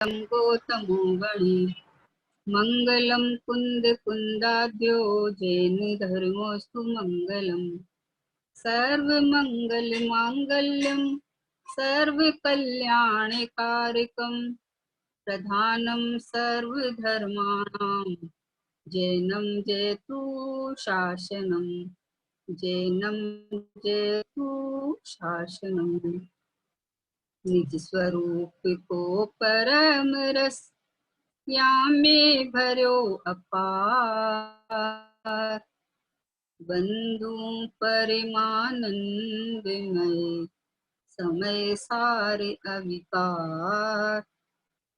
गौतमो गणी मंगलम कुंद कुंदाद्यो जैन धर्मोस्तु मंगलम सर्व मंगल मांगल्यम सर्व कल्याणकारकम प्रधानम सर्वधर्माणां जैनम जयतु शासनम जैनम जयतु शासनम निज स्वरूप को परम रस में भरो अपार बंधु परिमानंदमय समय सारे अविकार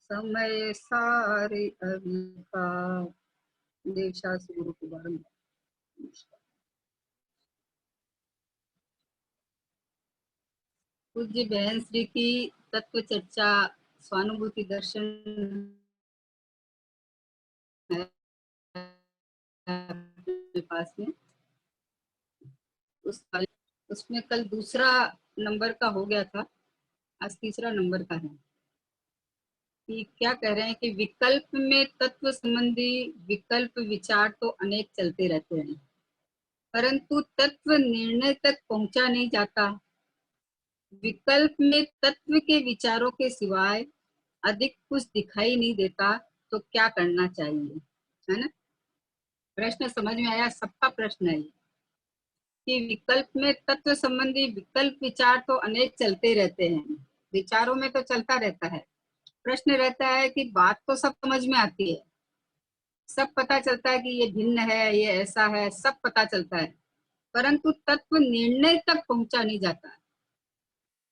समय सारे अविकार। देवशास्त्र गुरु को बारंबार पूज्य बहन श्री की तत्व चर्चा स्वानुभूति दर्शन पास में उसमें कल दूसरा नंबर का हो गया था, आज तीसरा नंबर का है कि क्या कह रहे हैं कि विकल्प में तत्व संबंधी विकल्प विचार तो अनेक चलते रहते हैं, परंतु तत्व निर्णय तक पहुंचा नहीं जाता। विकल्प में तत्व के विचारों के सिवाय अधिक कुछ दिखाई नहीं देता, तो क्या करना चाहिए, है ना। प्रश्न समझ में आया? सबका प्रश्न है कि विकल्प में तत्व संबंधी विकल्प विचार तो अनेक चलते रहते हैं, विचारों में तो चलता रहता है। प्रश्न रहता है कि बात तो सब समझ में आती है, सब पता चलता है कि ये भिन्न है, ये ऐसा है, सब पता चलता है, परंतु तत्व निर्णय तक पहुंचा नहीं जाता।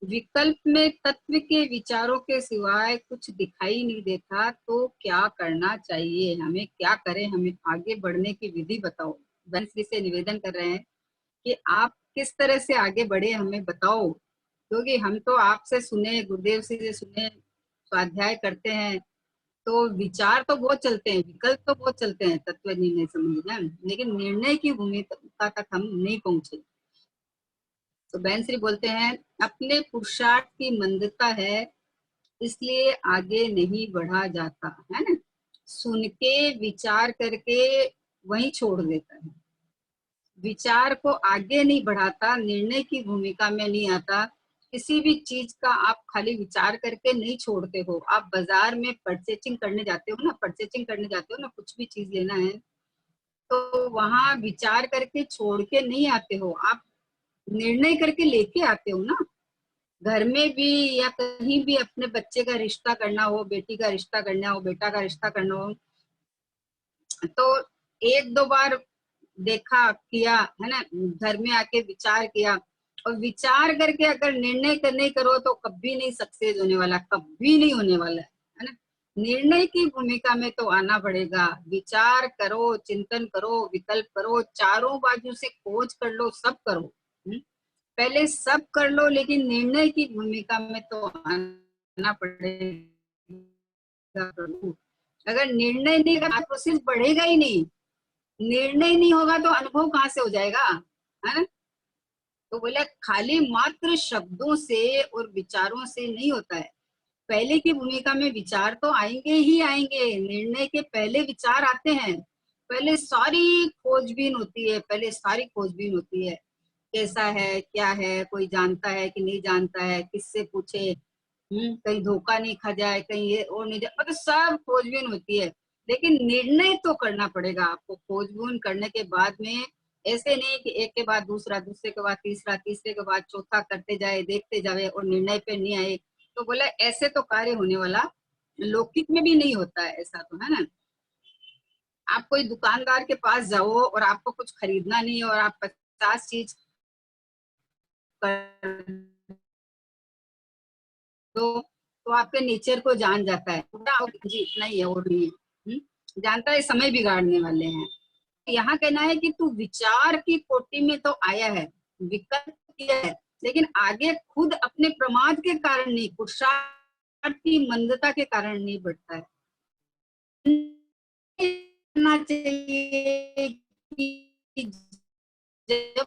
विकल्प में तत्व के विचारों के सिवाय कुछ दिखाई नहीं देता, तो क्या करना चाहिए, हमें क्या करें, हमें आगे बढ़ने की विधि बताओ। वंशी से निवेदन कर रहे हैं कि आप किस तरह से आगे बढ़े, हमें बताओ, क्योंकि हम तो आपसे सुने, गुरुदेव से सुने, स्वाध्याय करते हैं, तो विचार तो बहुत चलते हैं, विकल्प तो बहुत चलते हैं तत्व निर्णय संबंधी, लेकिन निर्णय की भूमिका तक हम नहीं पहुंचे। तो बहन श्री बोलते हैं, अपने पुरुषार्थ की मंदता है, इसलिए आगे नहीं बढ़ा जाता, है ना। सुन के विचार करके वहीं छोड़ देता है, विचार को आगे नहीं बढ़ाता, निर्णय की भूमिका में नहीं आता। किसी भी चीज का आप खाली विचार करके नहीं छोड़ते हो। आप बाजार में परचेजिंग करने जाते हो ना, परचेजिंग करने जाते हो ना, कुछ भी चीज लेना है तो वहां विचार करके छोड़ के नहीं आते हो, आप निर्णय करके लेके आते हो ना। घर में भी या कहीं भी अपने बच्चे का रिश्ता करना हो, बेटी का रिश्ता करना हो, बेटा का रिश्ता करना हो, तो एक दो बार देखा किया, है ना, घर में आके विचार किया, और विचार करके अगर निर्णय नहीं करो तो कभी नहीं सक्सेस होने वाला, कभी नहीं होने वाला है ना। निर्णय की भूमिका में तो आना पड़ेगा, विचार करो, चिंतन करो, विकल्प करो, चारों बाजू से खोज कर लो, सब करो, पहले सब कर लो, लेकिन निर्णय की भूमिका में तो आना पड़ेगा। अगर निर्णय नहीं करना, प्रोसेस बढ़ेगा ही नहीं, निर्णय नहीं होगा तो अनुभव कहाँ से हो जाएगा, है ना। तो बोला खाली मात्र शब्दों से और विचारों से नहीं होता है, पहले की भूमिका में विचार तो आएंगे ही आएंगे, निर्णय के पहले विचार आते हैं, पहले सारी खोजबीन होती है, पहले सारी खोजबीन होती है, कैसा है, क्या है, कोई जानता है कि नहीं जानता है, किससे पूछे, कहीं धोखा नहीं खा जाए, कहीं ये और नहीं जाए, मतलब सब खोजबीन होती है। लेकिन निर्णय तो करना पड़ेगा आपको, खोजबीन करने के बाद में ऐसे नहीं कि एक के बाद दूसरा, दूसरे के बाद तीसरा, तीसरे के बाद चौथा करते जाए, देखते जाए और निर्णय पे नहीं आए, तो बोला ऐसे तो कार्य होने वाला लौकिक में भी नहीं होता है, ऐसा तो है ना। आप कोई दुकानदार के पास जाओ और आपको कुछ खरीदना नहीं है और आप 50 चीज तो आपके नेचर को जान जाता है जी, इतना ही है और नहीं है, जानता है समय बिगाड़ने वाले हैं। यहाँ कहना है कि तू विचार की कोटि में तो आया है, विकल्प किया है, लेकिन आगे खुद अपने प्रमाद के कारण नहीं, पुरुषार्थ की मंदता के कारण नहीं बढ़ता है। चाहिए कि जब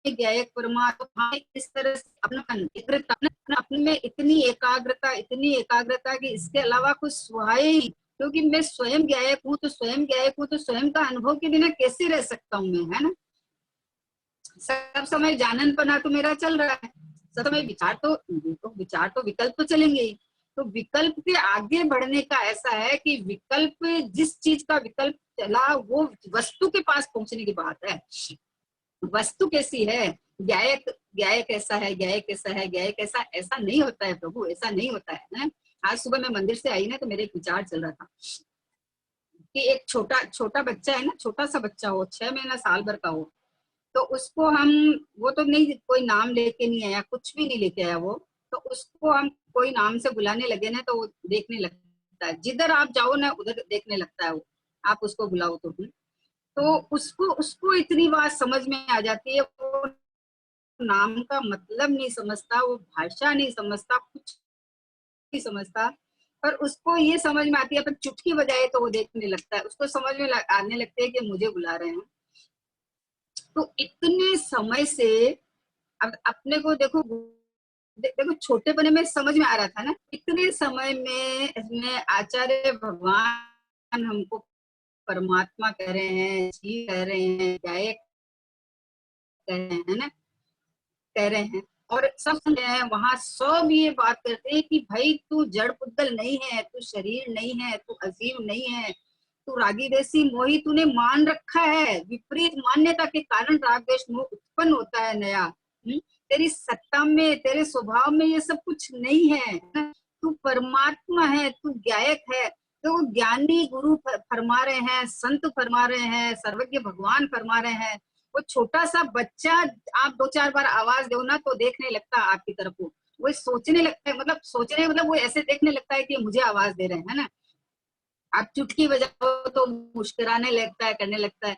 ज्ञायक परमात्मा इस तरह से अपने में इतनी एकाग्रता कि इसके अलावा कुछ सुहाए ही, क्योंकि मैं स्वयं ज्ञायक हूँ तो स्वयं का अनुभव के बिना कैसे रह सकता हूँ मैं, है ना। सब समय जाननपना तो मेरा चल रहा है, सब समय विचार तो विकल्प तो चलेंगे ही। तो विकल्प के आगे बढ़ने का ऐसा है कि विकल्प, जिस चीज का विकल्प चला वो वस्तु के पास पहुंचने की बात है। वस्तु कैसी है, ज्ञायक ऐसा है, ऐसा नहीं होता है प्रभु, ऐसा नहीं होता है। आज सुबह मैं मंदिर से आई ना, तो मेरे एक विचार चल रहा था कि एक छोटा बच्चा है ना, छोटा सा बच्चा हो, 6 महीना साल भर का हो, तो उसको हम, वो तो नहीं, कोई नाम लेके नहीं आया, कुछ भी नहीं लेके आया वो, तो उसको हम कोई नाम से बुलाने लगे ना तो वो देखने लगता है, जिधर आप जाओ ना उधर देखने लगता है वो, आप उसको बुलाओ तो भी। तो उसको इतनी बात समझ में आ जाती है, वो नाम का मतलब नहीं समझता, वो भाषा नहीं समझता, कुछ नहीं समझता, पर उसको ये समझ में आती है, पर चुटकी बजाए तो वो देखने लगता है, उसको समझ में आने लगते है कि मुझे बुला रहे हैं। तो इतने समय से अब अपने को देखो छोटेपने में समझ में आ रहा था ना, इतने समय में आचार्य भगवान हमको परमात्मा कह रहे हैं, जीव कह रहे हैं, गायक कह रहे हैं ना, कह रहे हैं, और सब वहां सब ये बात करते हैं कि भाई तू जड़ पुद्गल नहीं है, तू शरीर नहीं है, तू अजीम नहीं है, तू रागी देसी मोही तूने मान रखा है, विपरीत मान्यता के कारण राग द्वेष मोह उत्पन्न होता है नया। तेरी सत्ता में, तेरे स्वभाव में ये सब कुछ नहीं है, तू परमात्मा है, तू ज्ञायक है। तो ज्ञानी गुरु फरमा रहे हैं, संत फरमा रहे हैं, सर्वज्ञ भगवान फरमा रहे हैं, वो छोटा सा बच्चा आप 2-4 बार आवाज दो ना तो देखने लगता है आपकी तरफ, वो सोचने लगता है, मतलब वो ऐसे देखने लगता है कि मुझे आवाज दे रहे हैं ना। आप चुटकी बजाओ तो मुस्कुराने लगता है, करने लगता है।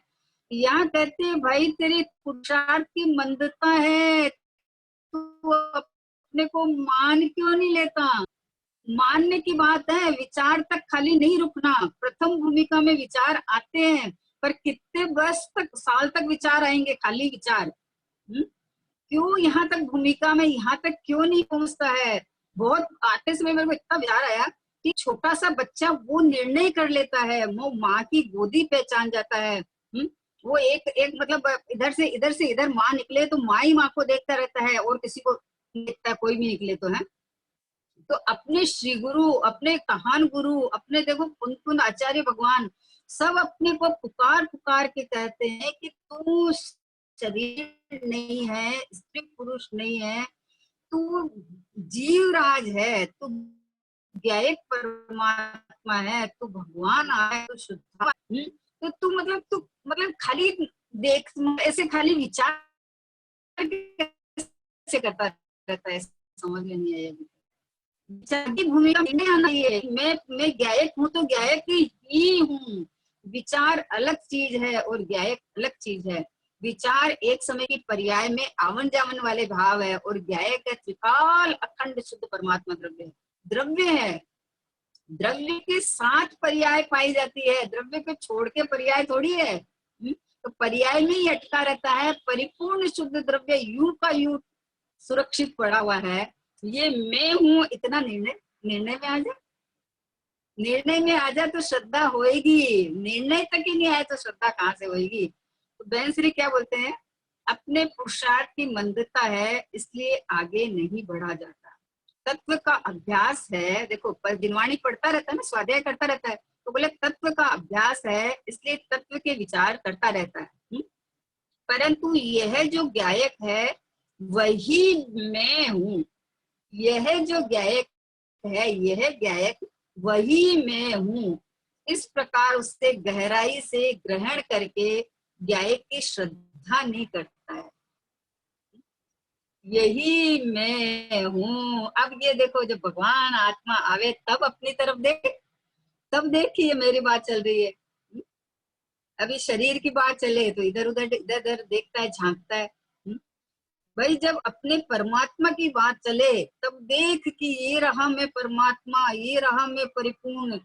यहाँ कहते हैं भाई तेरी पुरुषार्थ की मंदता है, तू अपने को मान क्यों नहीं लेता। मानने की बात है, विचार तक खाली नहीं रुकना। प्रथम भूमिका में विचार आते हैं, पर कितने वर्ष तक, साल तक विचार आएंगे, खाली विचार। क्यों यहाँ तक भूमिका में, यहाँ तक क्यों नहीं पहुंचता है। बहुत आते समय मेरे को इतना विचार आया कि छोटा सा बच्चा वो निर्णय कर लेता है, वो माँ की गोदी पहचान जाता है। वो एक मतलब इधर से इधर माँ निकले तो माँ ही माँ को देखता रहता है, और किसी को देखता है, कोई भी निकले तो है। तो अपने श्री गुरु, अपने महान गुरु, अपने देखो कुंत आचार्य भगवान सब अपने को पुकार पुकार के कहते हैं कि तू शरीर नहीं है, स्त्री पुरुष नहीं है, तू जीवराज है, तू ज्ञायक परमात्मा है, तू भगवान है, तू शुद्ध। तो तू मतलब खाली देख, ऐसे खाली विचार कैसे करता रहता है, समझ में नहीं आया। विचार की भूमिका में आना है, मैं ज्ञायक हूँ तो ज्ञायक ही हूँ। विचार अलग चीज है और ज्ञायक अलग चीज है। विचार एक समय की पर्याय में आवन जावन वाले भाव है, और ज्ञायक है त्रिकाल अखंड शुद्ध परमात्मा द्रव्य द्रव्य है। द्रव्य के 7 पर्याय पाई जाती है, द्रव्य को छोड़ के पर्याय थोड़ी है। तो पर्याय में ही अटका रहता है। परिपूर्ण शुद्ध द्रव्य यूं का यूं सुरक्षित पड़ा हुआ है। ये मैं हूँ, इतना निर्णय में आ जा, निर्णय में आ जा तो श्रद्धा होएगी। निर्णय तक ही नहीं आया तो श्रद्धा कहाँ से होएगी। तो बहन श्री क्या बोलते हैं, अपने पुरुषार्थ की मंदता है इसलिए आगे नहीं बढ़ा जाता। तत्व का अभ्यास है, देखो पर दिनवाणी पढ़ता रहता है ना, स्वाध्याय करता रहता है, तो बोले तत्व का अभ्यास है इसलिए तत्व के विचार करता रहता है। परंतु यह जो ज्ञायक है वही मैं हूँ, यह जो ज्ञायक है, यह ज्ञायक वही मैं हूँ, इस प्रकार उससे गहराई से ग्रहण करके ज्ञायक की श्रद्धा नहीं करता है। यही मैं हूँ। अब ये देखो, जब भगवान आत्मा आवे तब अपनी तरफ देख, तब देखिए मेरी बात चल रही है। अभी शरीर की बात चले तो इधर उधर देखता है, झांकता है। भाई जब अपने परमात्मा की बात चले तब देख कि ये रहा मैं परमात्मा, ये रहा मैं परिपूर्ण,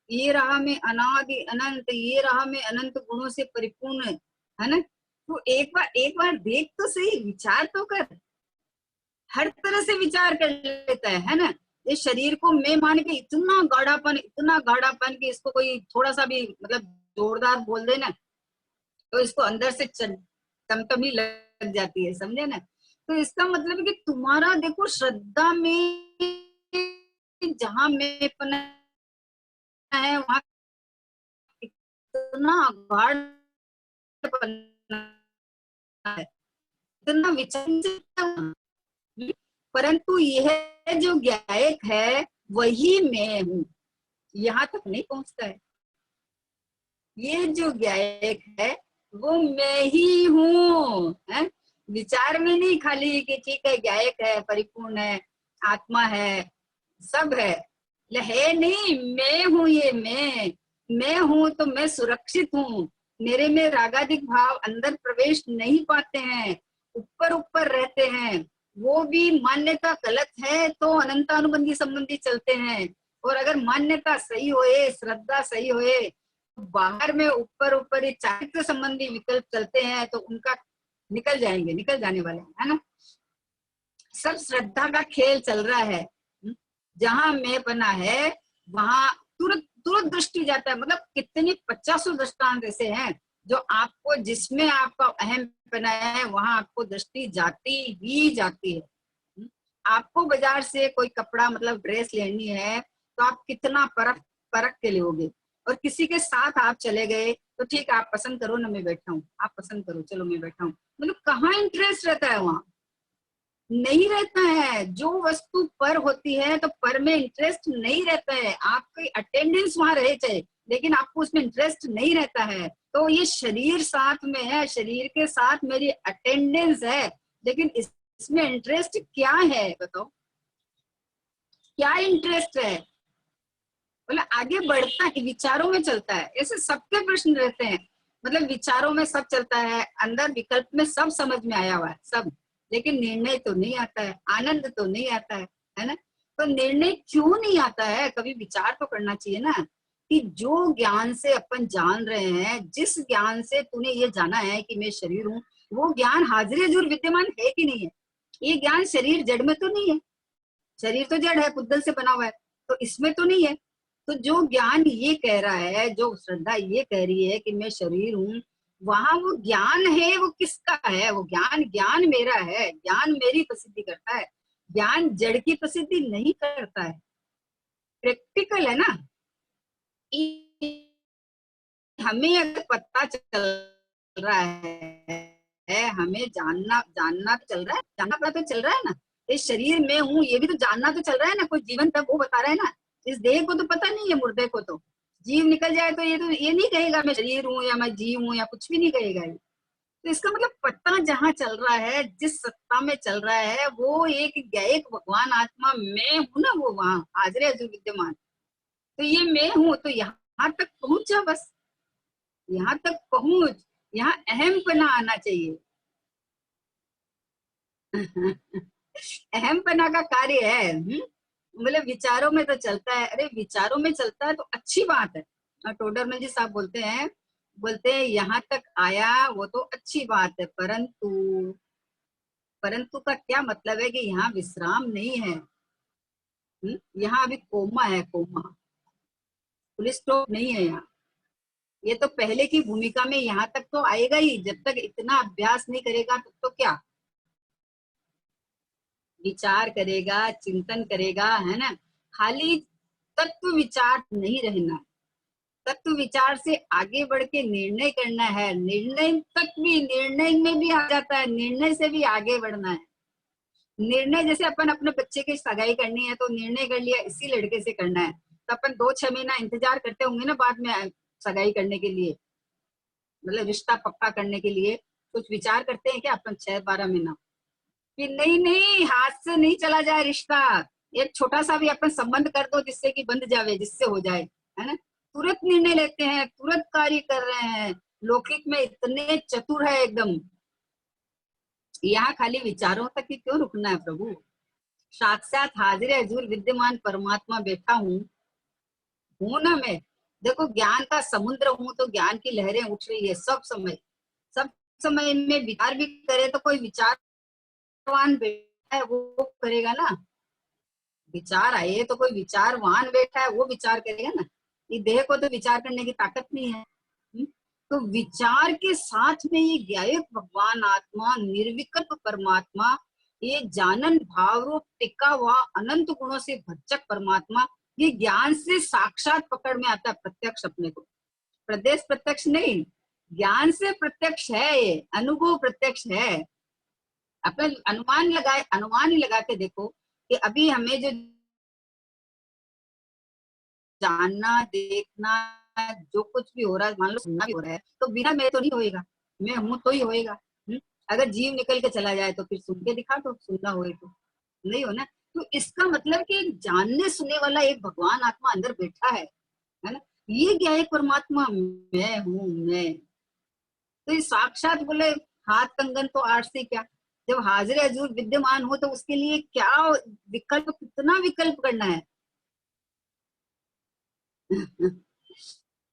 ये रहा मैं अनादि अनंत, ये रहा मैं अनंत गुणों से परिपूर्ण, है ना। तो एक बार देख तो सही, विचार तो कर। हर तरह से विचार कर लेता है ना। ये शरीर को मैं मान के इतना गाढ़ापन कि इसको कोई थोड़ा सा भी मतलब जोरदार बोल दे ना तो इसको अंदर से टमटमी लग जाती है, समझे ना। तो इसका मतलब है कि तुम्हारा देखो श्रद्धा में जहां मैं पना है वहां इतना गाढ़ है, इतना विचार, परंतु यह जो गायक है वही मैं हूँ, यहाँ तक नहीं पहुंचता है। ये जो गायक है वो मैं ही हूँ, विचार में नहीं खाली कि ठीक है गायक है, परिपूर्ण है, आत्मा है, सब है नहीं, मैं हूँ। ये मैं हूँ तो मैं सुरक्षित हूँ। मेरे में रागादिक भाव अंदर प्रवेश नहीं पाते हैं, ऊपर ऊपर रहते हैं। वो भी मान्यता गलत है तो अनंतानुबंधी संबंधी चलते हैं, और अगर मान्यता सही होए, श्रद्धा सही होए, तो बाहर में ऊपर ऊपर ये चारित्र संबंधी विकल्प चलते हैं तो उनका निकल जाने वाले है ना। सब श्रद्धा का खेल चल रहा है। जहां मैं बना है वहां तुरंत तुरंत दृष्टि जाता है। मतलब कितने 50 दृष्टांत ऐसे हैं जो आपको, जिसमें आपका अहम बनाया है वहां आपको दृष्टि जाती ही जाती है। आपको बाजार से कोई कपड़ा मतलब ड्रेस लेनी है तो आप कितना परख परख के लोगे, और किसी के साथ आप चले गए तो ठीक है आप पसंद करो ना, मैं बैठा हूँ, आप पसंद करो, चलो मैं बैठा हूँ। मतलब कहाँ इंटरेस्ट रहता है, वहां नहीं रहता है। जो वस्तु पर होती है तो पर में इंटरेस्ट नहीं रहता है। आपकी अटेंडेंस वहां रहे चाहे, लेकिन आपको उसमें इंटरेस्ट नहीं रहता है। तो ये शरीर साथ में है, शरीर के साथ मेरी अटेंडेंस है, लेकिन इसमें इंटरेस्ट क्या है बताओ, क्या इंटरेस्ट है? बोले आगे बढ़ता है, विचारों में चलता है। ऐसे सबके प्रश्न रहते हैं, मतलब विचारों में सब चलता है, अंदर विकल्प में सब समझ में आया हुआ है सब, लेकिन निर्णय तो नहीं आता है, आनंद तो नहीं आता है ना। तो निर्णय क्यों नहीं आता है? कभी विचार तो करना चाहिए ना, कि जो ज्ञान से अपन जान रहे हैं, जिस ज्ञान से तूने ये जाना है कि मैं शरीर हूँ, वो ज्ञान हाजिर हजूर विद्यमान है कि नहीं है? ये ज्ञान शरीर जड़ में तो नहीं है, शरीर तो जड़ है, पुद्गल से बना हुआ है, तो इसमें तो नहीं है। तो जो ज्ञान ये कह रहा है, जो श्रद्धा ये कह रही है कि मैं शरीर हूँ, वहां वो ज्ञान है, वो किसका है? वो ज्ञान ज्ञान मेरा है, ज्ञान मेरी प्रसिद्धि करता है, ज्ञान जड़ की प्रसिद्धि नहीं करता है। प्रैक्टिकल है ना। हमें अगर पता चल रहा है, हमें जानना तो चल रहा है, जानना पता तो चल रहा है ना, इस शरीर में हूँ ये भी तो जानना तो चल रहा है ना। कोई जीवन तक वो बता रहा है ना, इस देह को तो पता नहीं है, मुर्दे को तो जीव निकल जाए तो ये नहीं कहेगा मैं शरीर हूँ या मैं जीव हूँ, या कुछ भी नहीं कहेगा ये। तो इसका मतलब पता जहाँ चल रहा है, जिस सत्ता में चल रहा है, वो एक गायक भगवान आत्मा मैं हूँ ना, वो वहां हाजिर है जो विद्यमान। तो ये मैं हूँ, तो यहाँ तक पहुंच जा बस, यहाँ तक पहुंच, यहाँ अहमपना आना चाहिए। अहमपना का कार्य है। मतलब विचारों में तो चलता है, अरे विचारों में चलता है तो अच्छी बात है। और टोडरमल जी साहब बोलते हैं यहाँ तक आया वो तो अच्छी बात है, परंतु परंतु का क्या मतलब है कि यहाँ विश्राम नहीं है। यहाँ अभी कोमा है, कोमा, फुल स्टॉप नहीं है यहाँ। ये तो पहले की भूमिका में यहाँ तक तो आएगा ही, जब तक इतना अभ्यास नहीं करेगा तब तो क्या, विचार करेगा, चिंतन करेगा, है ना। खाली तत्व विचार नहीं रहना, तत्व विचार से आगे बढ़ के निर्णय करना है। निर्णय तक भी, निर्णय में भी आ जाता है, निर्णय से भी आगे बढ़ना है। निर्णय जैसे अपन अपने बच्चे की सगाई करनी है तो निर्णय कर लिया इसी लड़के से करना है, तो अपन 2-6 महीना इंतजार करते होंगे ना बाद में सगाई करने के लिए, मतलब रिश्ता पक्का करने के लिए कुछ विचार करते हैं क्या अपन 6-12 महीना? कि नहीं नहीं, हाथ से नहीं चला जाए रिश्ता, एक छोटा सा भी अपन संबंध कर दो जिससे कि बंध जावे, जिससे हो जाए, है ना। तुरंत निर्णय लेते हैं, तुरंत कार्य कर रहे हैं, लौकिक में इतने चतुर है एकदम। यहाँ खाली विचारों तक ही क्यों रुकना है प्रभु? साक्षात हाजिर हजूर विद्यमान परमात्मा बैठा हूँ ना मैं। देखो ज्ञान का समुद्र हूँ तो ज्ञान की लहरें उठ रही है सब समय, सब समय में विचार भी करे तो कोई विचारवान बैठा है वो करेगा ना। विचार आए तो कोई विचारवान बैठा है वो विचार करेगा ना। ये देह को तो विचार करने की ताकत नहीं है। तो विचार के साथ में ये ज्ञायक भगवान आत्मा, निर्विकल्प परमात्मा, ये जानन भाव रूप टिका हुआ अनंत गुणों से भज्जक परमात्मा, ये ज्ञान से साक्षात पकड़ में आता है, प्रत्यक्ष अपने को। प्रदेश प्रत्यक्ष नहीं, ज्ञान से प्रत्यक्ष है, ये अनुभव प्रत्यक्ष है। अपने अनुमान ही लगा के देखो कि अभी हमें जो जानना, देखना, जो कुछ भी हो रहा है, मान लो सुनना भी हो रहा है, तो बिना मैं तो नहीं होएगा, मैं हूं तो ही होएगा। अगर जीव निकल के चला जाए तो फिर सुन के दिखा दो, सुनना होए तो नहीं हो ना। तो इसका मतलब कि एक जानने सुनने वाला एक भगवान आत्मा अंदर बैठा है ना। ये क्या है परमात्मा, मैं हूँ मैं। तो ये साक्षात बोले हाथ कंगन तो आठ से क्या, जब हाजिर हजूर विद्यमान हो तो उसके लिए क्या विकल्प, कितना विकल्प करना है।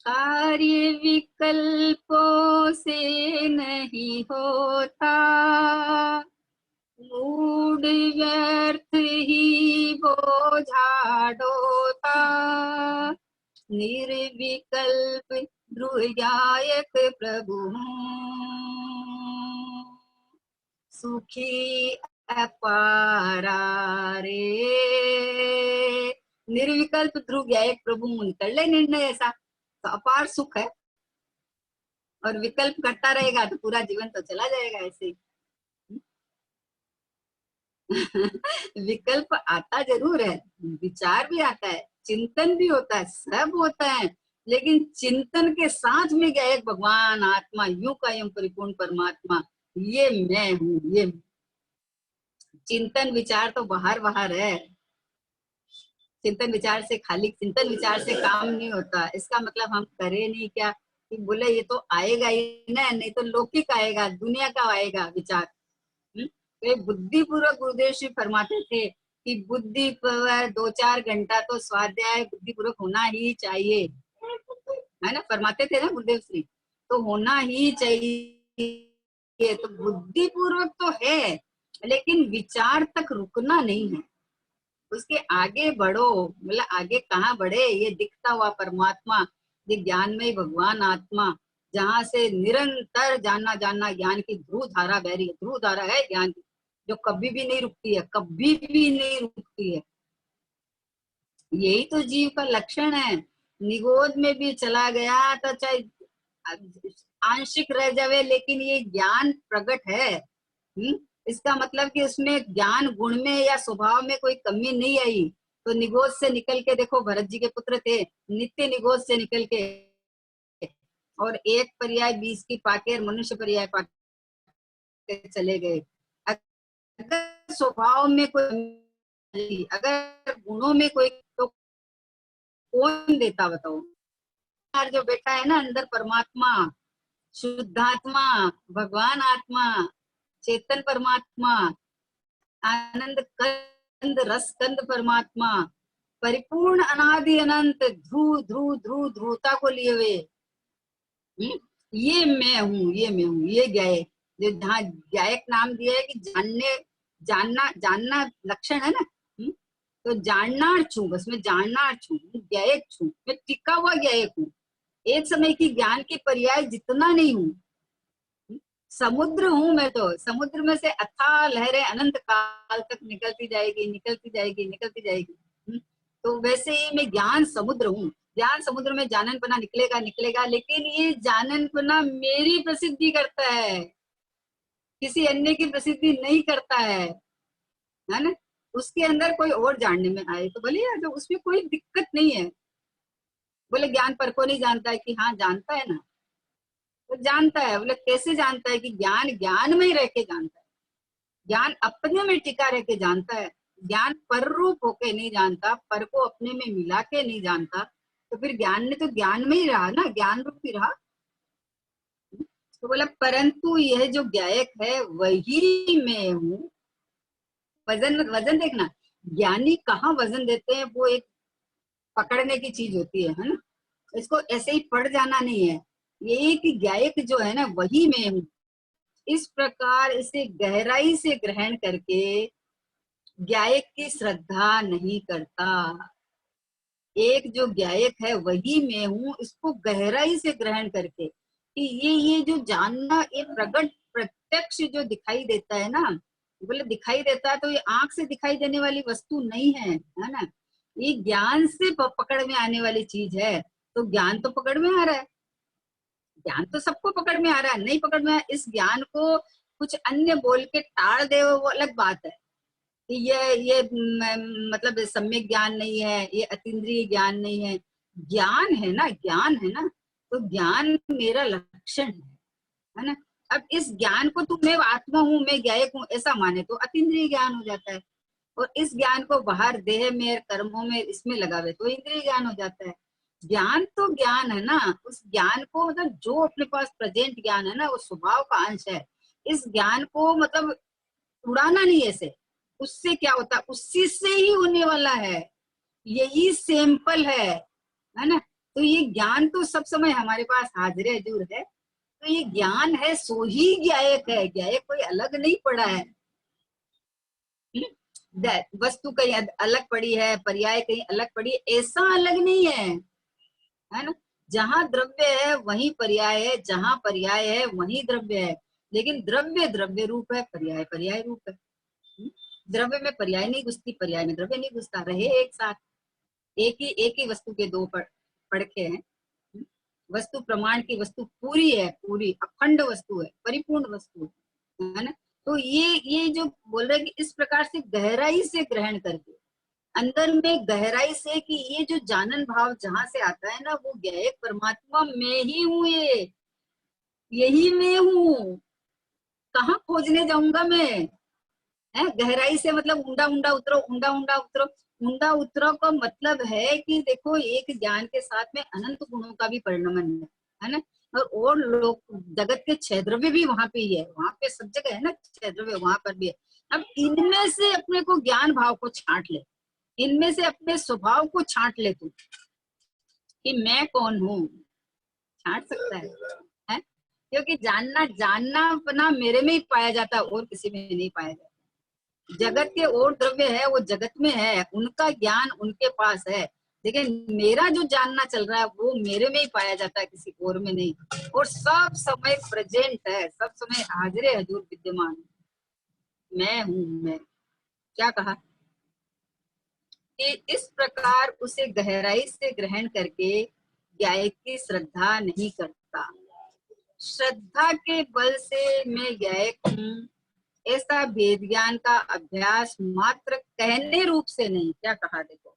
कार्य विकल्पों से नहीं होता, मूड व्यर्थ ही बोझा ढोता, निर्विकल्प ध्रुवगायक प्रभु सुखी अपारा रे। निर्विकल्प ध्रुव गायक प्रभु कर ले निर्णय ऐसा तो अपार सुख है। और विकल्प करता रहेगा तो पूरा जीवन तो चला जाएगा ऐसे ही। विकल्प आता जरूर है, विचार भी आता है, चिंतन भी होता है, सब होता है, लेकिन चिंतन के साथ में क्या एक भगवान आत्मा, यूं का यूं परिपूर्ण परमात्मा, ये मैं हूँ। ये चिंतन विचार तो बाहर बाहर है। चिंतन विचार से खाली चिंतन विचार से काम नहीं होता। इसका मतलब हम करें नहीं क्या कि बोले ये तो आएगा ही ना, नहीं तो लौकिक आएगा, दुनिया का आएगा विचार। तो बुद्धि पूर्वक गुरुदेव श्री फरमाते थे कि बुद्धि पर 2-4 घंटा तो स्वाध्याय बुद्धि पूर्वक होना ही चाहिए, है ना, फरमाते थे ना गुरुदेव श्री, तो होना ही चाहिए। तो बुद्धि पूर्वक तो है, लेकिन विचार तक रुकना नहीं है, उसके आगे बढ़ो। मतलब आगे कहाँ बढ़े, ये दिखता हुआ परमात्मा, ये ज्ञानमय भगवान आत्मा, जहाँ से निरंतर जानना जानना ज्ञान की ध्रुव धारा बह रही है। ध्रुव धारा है ज्ञान की, जो कभी भी नहीं रुकती है, कभी भी नहीं रुकती है। यही तो जीव का लक्षण है। निगोद में भी चला गया तो चाहे आंशिक रह जावे, लेकिन ये ज्ञान प्रकट है। इसका मतलब कि उसमें ज्ञान गुण में या स्वभाव में कोई कमी नहीं आई। तो निगोद से निकल के देखो, भरत जी के पुत्र थे, नित्य निगोद से निकल के, और एक पर्याय 20 की पाके मनुष्य पर्याय पाके चले गए। अगर स्वभाव में कोई, अगर गुणों में कोई, तो कौन देता बताओ। जो बैठा है ना अंदर परमात्मा, शुद्धात्मा, भगवान आत्मा, चेतन परमात्मा, आनंद कंद रस कंद परमात्मा, परिपूर्ण अनादि अनंत ध्रुव ध्रुव ध्रुव ध्रुवता को लिए हुए, ये मैं हूँ, ये मैं हूँ, ये गायक। जो जहाँ गायक नाम दिया है कि जानने, जानना, जानना लक्षण है ना। तो जानना छू, बस मैं जानना छू, गायक छू, मैं टिका हुआ गायक हूँ। एक समय की ज्ञान की पर्याय जितना नहीं हूँ। समुद्र हूं मैं, तो समुद्र में से अथाह लहरें अनंत काल तक निकलती जाएगी, निकलती जाएगी, निकलती जाएगी। तो वैसे ही मैं ज्ञान समुद्र हूँ। ज्ञान समुद्र में जाननपना निकलेगा निकलेगा, लेकिन ये जाननपना मेरी प्रसिद्धि करता है, किसी अन्य की प्रसिद्धि नहीं करता है ना। उसके अंदर कोई और जानने में आए तो भले यार, तो उसमें कोई दिक्कत नहीं है। बोले ज्ञान पर को नहीं जानता है, कि हाँ जानता है ना, वो जानता है। बोले कैसे जानता है, कि ज्ञान ज्ञान में ही रह के जानता है, ज्ञान अपने में टिका रह के जानता है। ज्ञान पर रूप होके नहीं जानता, पर को अपने में मिला के नहीं जानता। तो फिर ज्ञान ने तो ज्ञान में ही रहा ना, ज्ञान रूप ही रहा। तो बोला परंतु यह जो गायक है वही मैं हूँ। वजन वजन देखना, ज्ञानी कहाँ वजन देते हैं, वो एक पकड़ने की चीज होती है ना। इसको ऐसे ही पढ़ जाना नहीं है। ये कि गायक जो है ना वही मैं हूँ, इस प्रकार इसे गहराई से ग्रहण करके गायक की श्रद्धा नहीं करता। एक जो गायक है वही मैं हूँ, इसको गहराई से ग्रहण करके कि ये जो जानना, ये प्रकट प्रत्यक्ष जो दिखाई देता है ना, बोले दिखाई देता है तो ये आंख से दिखाई देने वाली वस्तु नहीं है ना, ये ज्ञान से पकड़ में आने वाली चीज है। तो ज्ञान तो पकड़ में आ रहा है, ज्ञान तो सबको पकड़ में आ रहा है, नहीं पकड़ में आया, इस ज्ञान को कुछ अन्य बोल के टाल दे वो अलग बात है। ये मतलब सम्यक ज्ञान नहीं है, ये अतीन्द्रिय ज्ञान नहीं है, ज्ञान है ना, ज्ञान है ना, तो ज्ञान मेरा लक्षण है ना। अब इस ज्ञान को तू मैं आत्मा हूँ, मैं गायक हूँ ऐसा माने तो अतीन्द्रिय ज्ञान हो जाता है, और इस ज्ञान को बाहर देह में, कर्मों में, इसमें लगावे तो इंद्रिय ज्ञान हो जाता है। ज्ञान तो ज्ञान है ना, उस ज्ञान को मतलब जो अपने पास प्रेजेंट ज्ञान है ना, वो स्वभाव का अंश है। इस ज्ञान को मतलब उड़ाना नहीं ऐसे, उससे क्या होता है, उसी से ही होने वाला है, यही सैंपल है ना। तो ये ज्ञान तो सब समय हमारे पास हाजिर हजूर है, तो ये ज्ञान है, सो ही गायक है, गायक कोई अलग नहीं पड़ा है। वस्तु कहीं अलग पड़ी है, पर्याय कहीं अलग पड़ी है, ऐसा अलग नहीं है ना। जहां द्रव्य है वहीं पर्याय है, जहां पर्याय है वहीं द्रव्य है, लेकिन द्रव्य द्रव्य रूप है, पर्याय पर्याय रूप है। द्रव्य में पर्याय नहीं घुसती, पर्याय में द्रव्य नहीं घुसता, रहे एक साथ, एक ही वस्तु के दो पड़खे हैं। वस्तु प्रमाण की वस्तु पूरी है, पूरी अखंड वस्तु है, परिपूर्ण वस्तु है ना। तो ये जो बोल रहे हैं कि इस प्रकार से गहराई से ग्रहण करके, अंदर में गहराई से, कि ये जो जानन भाव जहां से आता है ना, वो गायक परमात्मा मैं ही हूँ, ये यही मैं हूँ, कहाँ खोजने जाऊंगा मैं, है गहराई से मतलब ऊंडा ऊंडा उतरो, ऊंडा ऊंडा उतरो। ऊंडा उतरो का मतलब है कि देखो एक ज्ञान के साथ में अनंत गुणों का भी परिणमन है ना। और लोग जगत के छह द्रव्य भी वहां पे ही है, वहां पे सब जगह है ना छह द्रव्य, वहां पर भी है। अब इनमें से अपने को ज्ञान भाव को छांट ले, इनमें से अपने स्वभाव को छांट ले तू कि मैं कौन हूँ, छांट सकता है? क्योंकि जानना जानना अपना मेरे में ही पाया जाता है, और किसी में नहीं पाया जाता। जगत के और द्रव्य है वो जगत में है, उनका ज्ञान उनके पास है, लेकिन मेरा जो जानना चल रहा है वो मेरे में ही पाया जाता है, किसी और में नहीं। और सब समय प्रेजेंट है, सब समय हाजिर हजूर विद्यमान, मैं हूँ मैं। क्या कहा कि इस प्रकार उसे गहराई से ग्रहण करके गायक की श्रद्धा नहीं करता। श्रद्धा के बल से मैं गायक हूँ ऐसा वेद ज्ञान का अभ्यास मात्र कहने रूप से नहीं। क्या कहा देखो,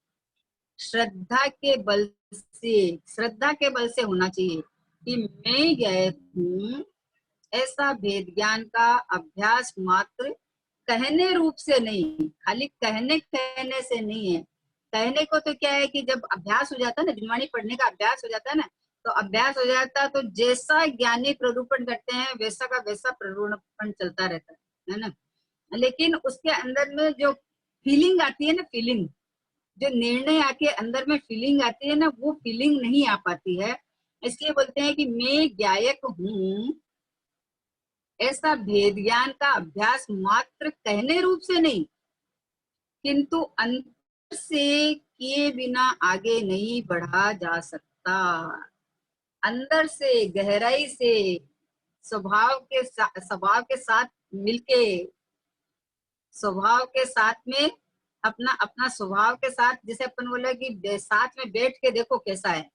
श्रद्धा के बल से, श्रद्धा के बल से होना चाहिए कि मैं गायक हूँ ऐसा वेद ज्ञान का अभ्यास मात्र कहने रूप से नहीं, खाली कहने कहने से नहीं है। कहने को तो क्या है कि जब अभ्यास हो जाता है ना, गुणवाणी पढ़ने का अभ्यास हो जाता है ना, तो अभ्यास हो जाता है, तो जैसा ज्ञानी प्ररूपण करते हैं वैसा का वैसा प्ररूपण चलता रहता है ना। लेकिन उसके अंदर में जो फीलिंग आती है ना, फीलिंग, जो निर्णय आके अंदर में फीलिंग आती है ना, वो फीलिंग नहीं आ पाती है। इसलिए बोलते हैं कि मैं गायक हूँ ऐसा भेद ज्ञान का अभ्यास मात्र कहने रूप से नहीं, किंतु अंतर से किए बिना आगे नहीं बढ़ा जा सकता। अंदर से गहराई से स्वभाव के साथ मिलके, स्वभाव के साथ में अपना अपना स्वभाव के साथ, जैसे अपन बोला कि साथ में बैठ के देखो कैसा है।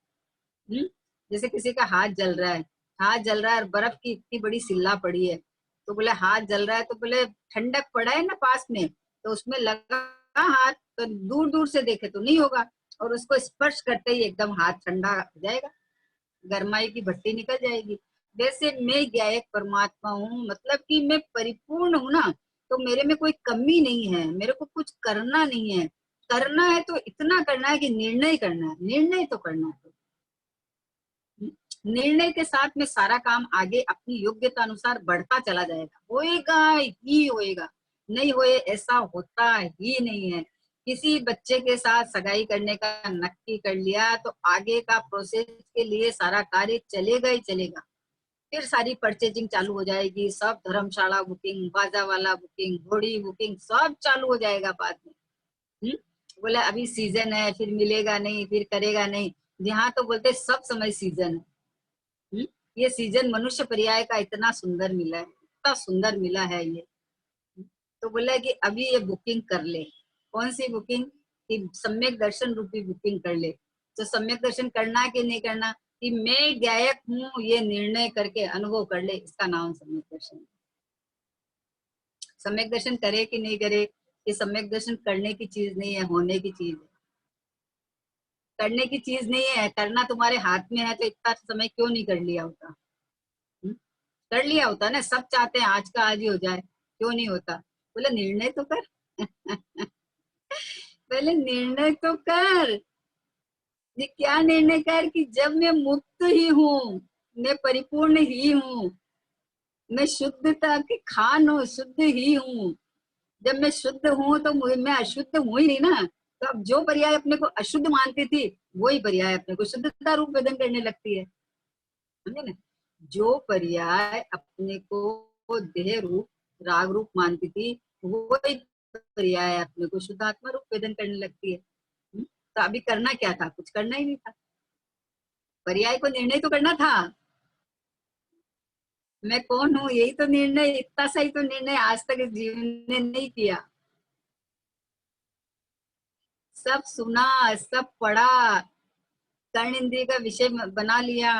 जैसे किसी का हाथ जल रहा है, हाथ जल रहा है और बर्फ की इतनी बड़ी सिल्ला पड़ी है, तो बोले हाथ जल रहा है, तो बोले ठंडक पड़ा है ना पास में, तो उसमें लगा हाथ, तो दूर दूर से देखे तो नहीं होगा, और उसको स्पर्श करते ही एकदम हाथ ठंडा हो जाएगा, गरमाई की भट्टी निकल जाएगी। वैसे मैं गायक परमात्मा हूँ, मतलब कि मैं परिपूर्ण हूँ ना, तो मेरे में कोई कमी नहीं है, मेरे को कुछ करना नहीं है। करना है तो इतना करना है कि निर्णय करना है, निर्णय तो करना है, निर्णय के साथ में सारा काम आगे अपनी योग्यता अनुसार बढ़ता चला जाएगा, होएगा ही होएगा, नहीं होए ऐसा होता ही नहीं है। किसी बच्चे के साथ सगाई करने का नक्की कर लिया तो आगे का प्रोसेस के लिए सारा कार्य चलेगा ही चलेगा, फिर सारी परचेजिंग चालू हो जाएगी, सब धर्मशाला बुकिंग, बाजा वाला बुकिंग, घोड़ी बुकिंग, सब चालू हो जाएगा बाद में। बोले अभी सीजन है, फिर मिलेगा नहीं, फिर करेगा नहीं। यहाँ तो बोलते सब समय सीजन है। ये सीजन मनुष्य पर्याय का इतना सुंदर मिला है, इतना सुंदर मिला है ये। तो बोला कि अभी ये बुकिंग कर ले। कौन सी बुकिंग? कि सम्यक दर्शन रूपी बुकिंग कर ले। तो सम्यक दर्शन करना कि नहीं करना, कि मैं गायक हूँ ये निर्णय करके अनुभव कर ले, इसका नाम सम्यक दर्शन। सम्यक दर्शन करे कि नहीं करे, ये सम्यक दर्शन करने की चीज नहीं है, होने की चीज है। करने की चीज नहीं है, करना तुम्हारे हाथ में है, तो इतना समय क्यों नहीं कर लिया होता? कर लिया होता ना, सब चाहते हैं आज का आज ही हो जाए, क्यों नहीं होता? बोले निर्णय तो कर। पहले निर्णय तो कर। ये क्या निर्णय कर कि जब मैं मुक्त ही हूँ, मैं परिपूर्ण ही हूँ, मैं शुद्धता की खान हूँ, शुद्ध ही हूँ। जब मैं शुद्ध हूँ तो मैं अशुद्ध हूँ ही नहीं ना। तो अब जो पर्याय अपने को अशुद्ध मानती थी, वही पर्याय अपने को शुद्धता रूप वेदन करने लगती है, समझे ना? जो पर्याय अपने को देह रूप राग रूप मानती थी, वही पर्याय अपने को शुद्धात्मा रूप वेदन करने लगती है। तो अभी करना क्या था? कुछ करना ही नहीं था। पर्याय को निर्णय तो करना था, मैं कौन हूँ, यही तो निर्णय, इतना सा ही तो निर्णय आज तक इस जीवन ने नहीं किया। सब सुना, सब पढ़ा, कर्ण इंद्रिय का विषय बना लिया,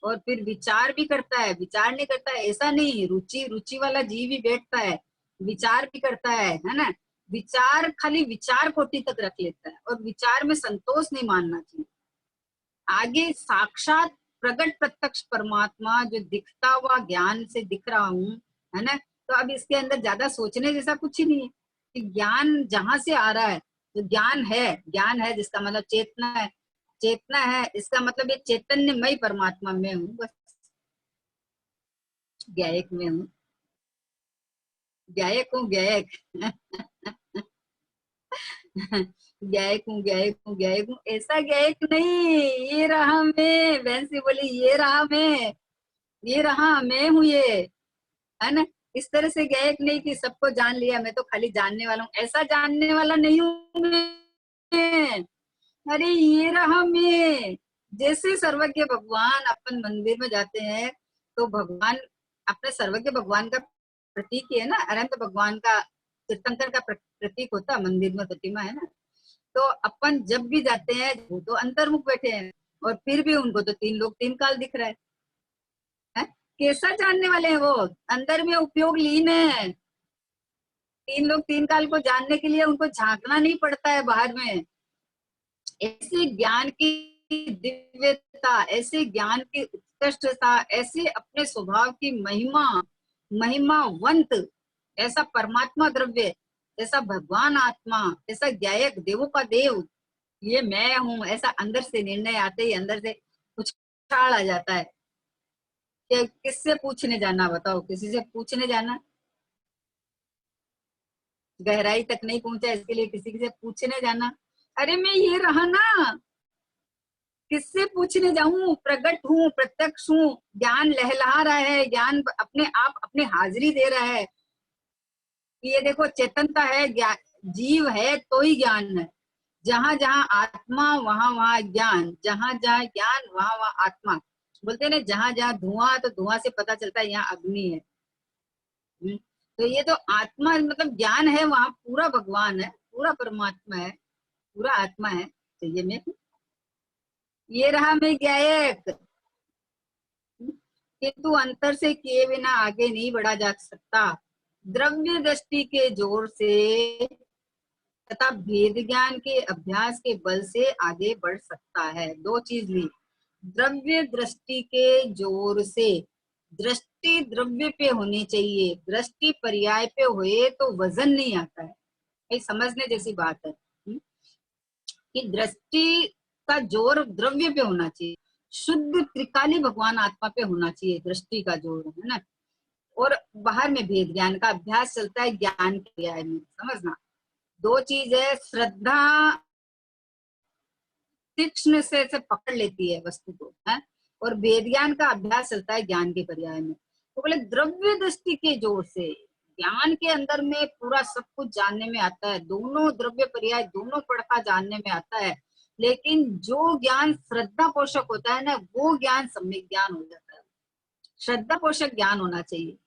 और फिर विचार भी करता है। विचार नहीं करता है ऐसा नहीं, रुचि रुचि वाला जीव भी बैठता है, विचार भी करता है ना? विचार खाली विचार कोटि तक रख लेता है, और विचार में संतोष नहीं मानना चाहिए। आगे साक्षात प्रकट प्रत्यक्ष परमात्मा जो दिखता हुआ ज्ञान से दिख रहा हूँ, है ना? तो अब इसके अंदर ज्यादा सोचने जैसा कुछ ही नहीं है, कि ज्ञान जहां से आ रहा है, तो ज्ञान है। ज्ञान है जिसका मतलब चेतना है, चेतना है इसका मतलब ये चैतन्यमय परमात्मा में हूँ, बस गायक में हूँ, गायक हूँ गायक। गायक हूँ गायक हूँ गायक हूँ, ऐसा गायक नहीं। ये रहा मैं, बहन से बोली ये रहा मैं, ये रहा मैं हूँ ये, है ना? इस तरह से गायक नहीं कि सबको जान लिया, मैं तो खाली जानने वाला हूँ, ऐसा जानने वाला नहीं हूँ मैं। अरे ये रहा मैं। जैसे सर्वज्ञ भगवान अपन मंदिर में जाते हैं, तो भगवान अपने सर्वज्ञ भगवान का प्रतीक है ना, अनंत भगवान का तीर्थंकर का प्रतीक होता है, मंदिर में प्रतिमा है ना। तो अपन जब भी जाते हैं, वो तो अंतर्मुख बैठे हैं, और फिर भी उनको तो तीन लोग तीन काल दिख रहा है? कैसा जानने वाले हैं वो? अंदर में उपयोग लीन है। तीन लोग तीन काल को जानने के लिए उनको झांकना नहीं पड़ता है बाहर में। ऐसे ज्ञान की दिव्यता, ऐसे ज्ञान की उत्कृष्टता, ऐसे अपने स्वभाव की महिमा, महिमावंत ऐसा परमात्मा द्रव्य, ऐसा भगवान आत्मा, ऐसा गायक, देवों का देव, ये मैं हूँ, ऐसा अंदर से निर्णय आते ही अंदर से उछाल आ जाता है। कि किससे पूछने जाना, बताओ? किसी से पूछने जाना? गहराई तक नहीं पहुंचा इसके लिए किसी से पूछने जाना? अरे मैं ये रहा ना, किससे पूछने जाऊं? प्रकट हूँ, प्रत्यक्ष हूँ, ज्ञान लहला रहा है, ज्ञान अपने आप अपने हाजिरी दे रहा है कि ये देखो चेतनता है, जीव है तो ही ज्ञान है। जहां जहां आत्मा वहां वहां ज्ञान, जहां जहां ज्ञान वहां वहां आत्मा। बोलते ना, जहां जहां धुआं, तो धुआं से पता चलता है यहाँ अग्नि है। तो ये तो आत्मा मतलब ज्ञान है, वहां पूरा भगवान है, पूरा परमात्मा है, पूरा आत्मा है। तो ये मैं, ये रहा मैं गायक। किंतु अंतर से किए बिना आगे नहीं बढ़ा जा सकता। द्रव्य दृष्टि के जोर से तथा भेद ज्ञान के अभ्यास के बल से आगे बढ़ सकता है। दो चीज ली, द्रव्य दृष्टि के जोर से। दृष्टि द्रव्य पे होनी चाहिए, दृष्टि पर्याय पे हुए तो वजन नहीं आता है। ये समझने जैसी बात है कि दृष्टि का जोर द्रव्य पे होना चाहिए, शुद्ध त्रिकाली भगवान आत्मा पे होना चाहिए दृष्टि का जोर, है ना? और बाहर में भेद ज्ञान का अभ्यास चलता है ज्ञान के पर्याय में, समझना। दो चीज है, श्रद्धा तीक्ष्ण से पकड़ लेती है वस्तु को, है? और वेद ज्ञान का अभ्यास चलता है ज्ञान के पर्याय में। तो बोले द्रव्य दृष्टि के जोर से ज्ञान के अंदर में पूरा सब कुछ जानने में आता है, दोनों द्रव्य पर्याय दोनों पढ़ता जानने में आता है, लेकिन जो ज्ञान श्रद्धा पोषक होता है ना, वो ज्ञान सम्यक ज्ञान हो जाता है। श्रद्धा पोषक ज्ञान होना चाहिए।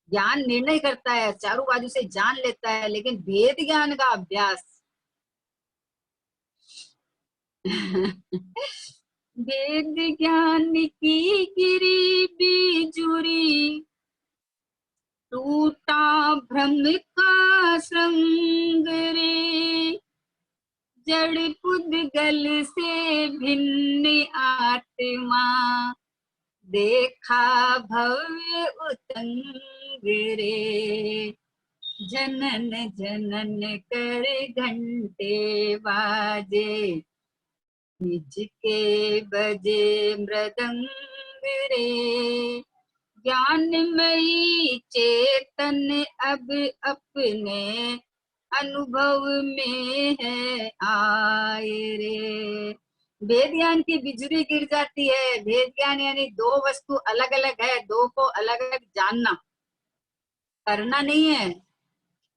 ज्ञान निर्णय करता है, चारों बाजू से जान लेता है, लेकिन वेद ज्ञान का अभ्यास वेद ज्ञान की गिरी बिजुरी, टूटा भ्रम का श्रृंग रे, जड़ पुद्गल से भिन्न आत्मा, देखा भव्य उतंग रे, जनन जनन कर घंटे बाजे, निज के बजे मृदंग रे, ज्ञानमयी चेतन अब अपने अनुभव में है आए रे। भेद ज्ञान की बिजुरी गिर जाती है। भेद ज्ञान यानी दो वस्तु अलग अलग है, दो को अलग अलग जानना, करना नहीं है।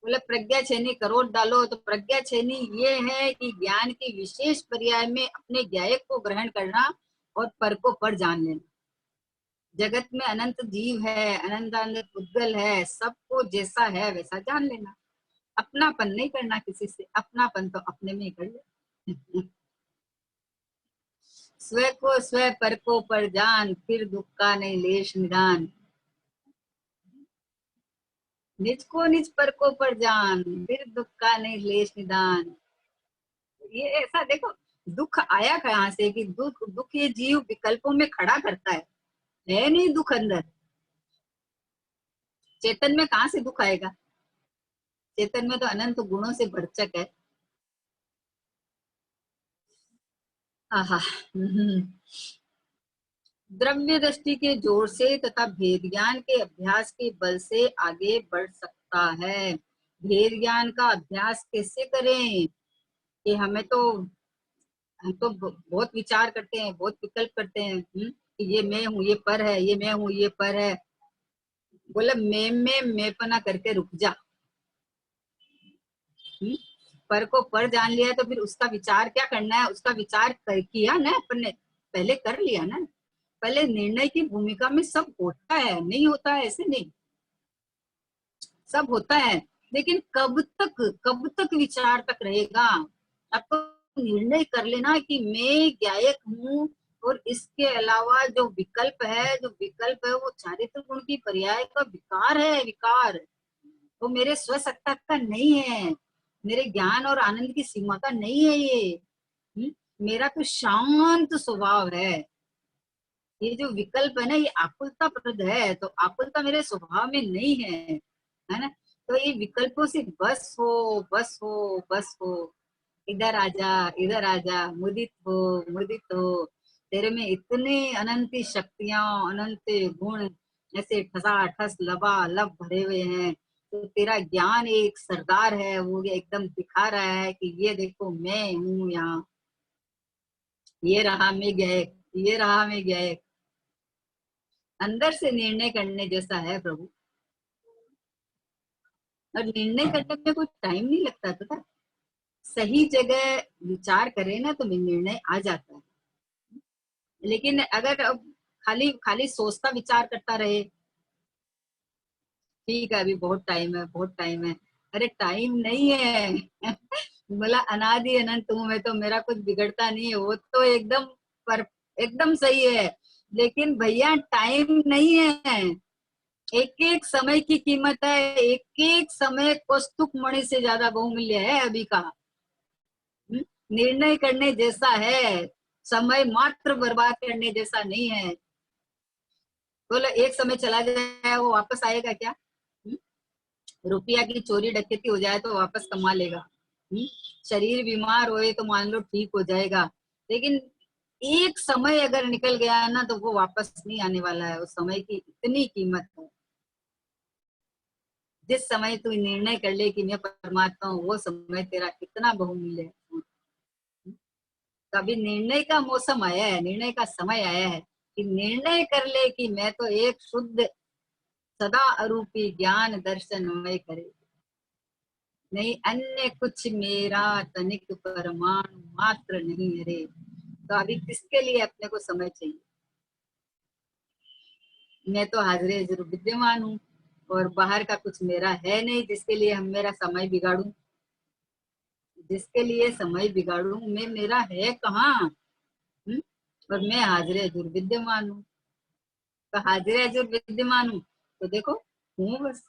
बोले प्रज्ञा छेनी करोड़ डालो, तो प्रज्ञा छेनी ये है कि ज्ञान की विशेष पर्याय में अपने ज्ञायक को ग्रहण करना और पर को पर जान लेना। जगत में अनंत जीव है, अनंत अनंत उद्गल है, सबको जैसा है वैसा जान लेना, अपनापन नहीं करना किसी से, अपनापन तो अपने में ही कर ले। स्व को स्व पर को पर जान, फिर दुख का नहीं लेश निदान, निज को निज पर को पर जान, फिर दुख का नहीं लेश निदान। ये ऐसा देखो, दुख आया कहाँ से कि दुख दुख ये जीव विकल्पों में खड़ा करता है नहीं दुख अंदर। चेतन में कहाँ से दुख आएगा? चेतन में तो अनंत गुणों से भरचक है। आहा। द्रव्य दृष्टि के जोर से तथा भेद ज्ञान के अभ्यास के बल से आगे बढ़ सकता है। भेद ज्ञान का अभ्यास कैसे करें कि हम तो बहुत विचार करते हैं, बहुत विकल्प करते हैं, कि ये मैं हूँ, ये पर है, ये मैं हूँ, ये पर है। बोला मैं पना करके रुक जा। पर को पर जान लिया तो फिर उसका विचार क्या करना है? उसका विचार किया ना अपन ने, पहले कर लिया ना। पहले निर्णय की भूमिका में सब होता है, नहीं होता है ऐसे नहीं, सब होता है, लेकिन कब तक विचार तक रहेगा? आपको निर्णय कर लेना कि मैं ज्ञायक हूँ, और इसके अलावा जो विकल्प है, वो चारित्र गुण की पर्याय का विकार है, विकार। वो मेरे स्वसत्ता का नहीं है, मेरे ज्ञान और आनंद की सीमा का नहीं है ये। मेरा तो शांत स्वभाव है। ये जो विकल्प है ना, ये आकुलता प्रद है, तो आकुलता मेरे स्वभाव में नहीं है ना। तो ये विकल्पों से बस हो, बस हो, बस हो। इधर आजा, इधर आजा, मुदित हो। तेरे में इतने अनंत शक्तियां, अनंत गुण ऐसे ठसाठस लबालब भरे हुए हैं। तो तेरा ज्ञान एक सरदार है, वो एकदम दिखा रहा है कि ये देखो मैं हूँ यहाँ, ये रहा मैं गायक, ये रहा मैं गायक। अंदर से निर्णय करने जैसा है प्रभु। और निर्णय करने में कोई टाइम नहीं लगता, पता। सही जगह विचार करें ना तो निर्णय आ जाता है। लेकिन अगर अब खाली खाली सोचता विचार करता रहे, ठीक है अभी बहुत टाइम है, बहुत टाइम है। अरे टाइम नहीं है। बोला अनादि अनंत हूँ मैं, तो मेरा कुछ बिगड़ता नहीं है, वो तो एकदम पर एकदम सही है। लेकिन भैया टाइम नहीं है, एक एक समय की कीमत है, एक एक समय कौस्तुभ मणि से ज्यादा बहुमूल्य है अभी का। निर्णय करने जैसा है, समय मात्र बर्बाद करने जैसा नहीं है। बोलो एक समय चला जाए वो वापस आएगा क्या? रुपया की चोरी डकैती हो जाए तो वापस कमा लेगा। शरीर बीमार होए तो मान लो ठीक हो जाएगा, लेकिन एक समय अगर निकल गया ना तो वो वापस नहीं आने वाला है। उस समय की इतनी कीमत है। जिस समय तू निर्णय कर ले कि मैं परमात्मा हूँ, वो समय तेरा कितना बहुमूल्य है। तो अभी निर्णय का मौसम आया है, निर्णय का समय आया है। कि निर्णय कर ले कि मैं तो एक शुद्ध सदा अरूपी ज्ञान दर्शनमय करे, नहीं अन्य कुछ मेरा तनिक परमाणु मात्र नहीं हरे। तो अभी किसके लिए अपने को समय चाहिए? मैं तो हाजिर जरूर विद्यमान हूँ और बाहर का कुछ मेरा है नहीं जिसके लिए हम मेरा समय बिगाड़ू, जिसके लिए समय बिगाड़ू। मैं मेरा है कहाँ? और मैं हाजिर हजूर विद्यमान हूँ। तो हाजिर हजूर विद्यमान हूँ तो देखो हूँ बस।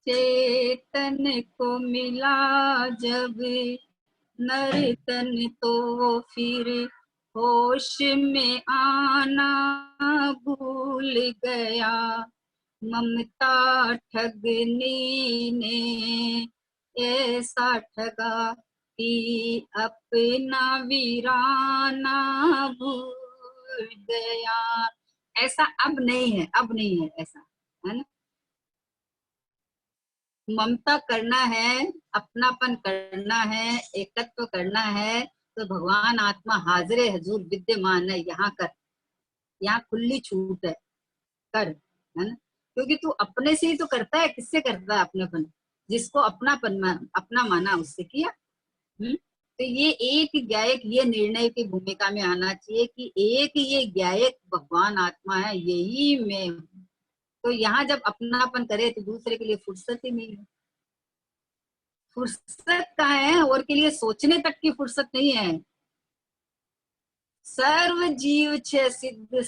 चेतन को मिला जब नर तन तो वो फिर होश में आना भूल गया, ममता ठगनी ने ऐसा ठगा कि अपना वीराना भूल गया। ऐसा अब नहीं है, अब नहीं है ऐसा, है ना। ममता करना है, अपनापन करना है, एकत्व करना है, तो भगवान आत्मा हाजिर हजूर विद्यमान है। यहाँ कर, यहाँ खुली छूट है, कर, है ना। क्योंकि तू अपने से ही तो करता है, किससे करता है अपनापन? जिसको अपनापन अपना माना उससे किया। तो ये एक गायक ये निर्णय की भूमिका में आना चाहिए कि एक ये गायक भगवान आत्मा है, यही मैं हूँ। तो यहाँ जब अपनापन करे तो दूसरे के लिए फुर्सत ही नहीं है। फुर्सत कहाँ है? और के लिए सोचने तक की फुर्सत नहीं है। सर्व जीव छे सिद्ध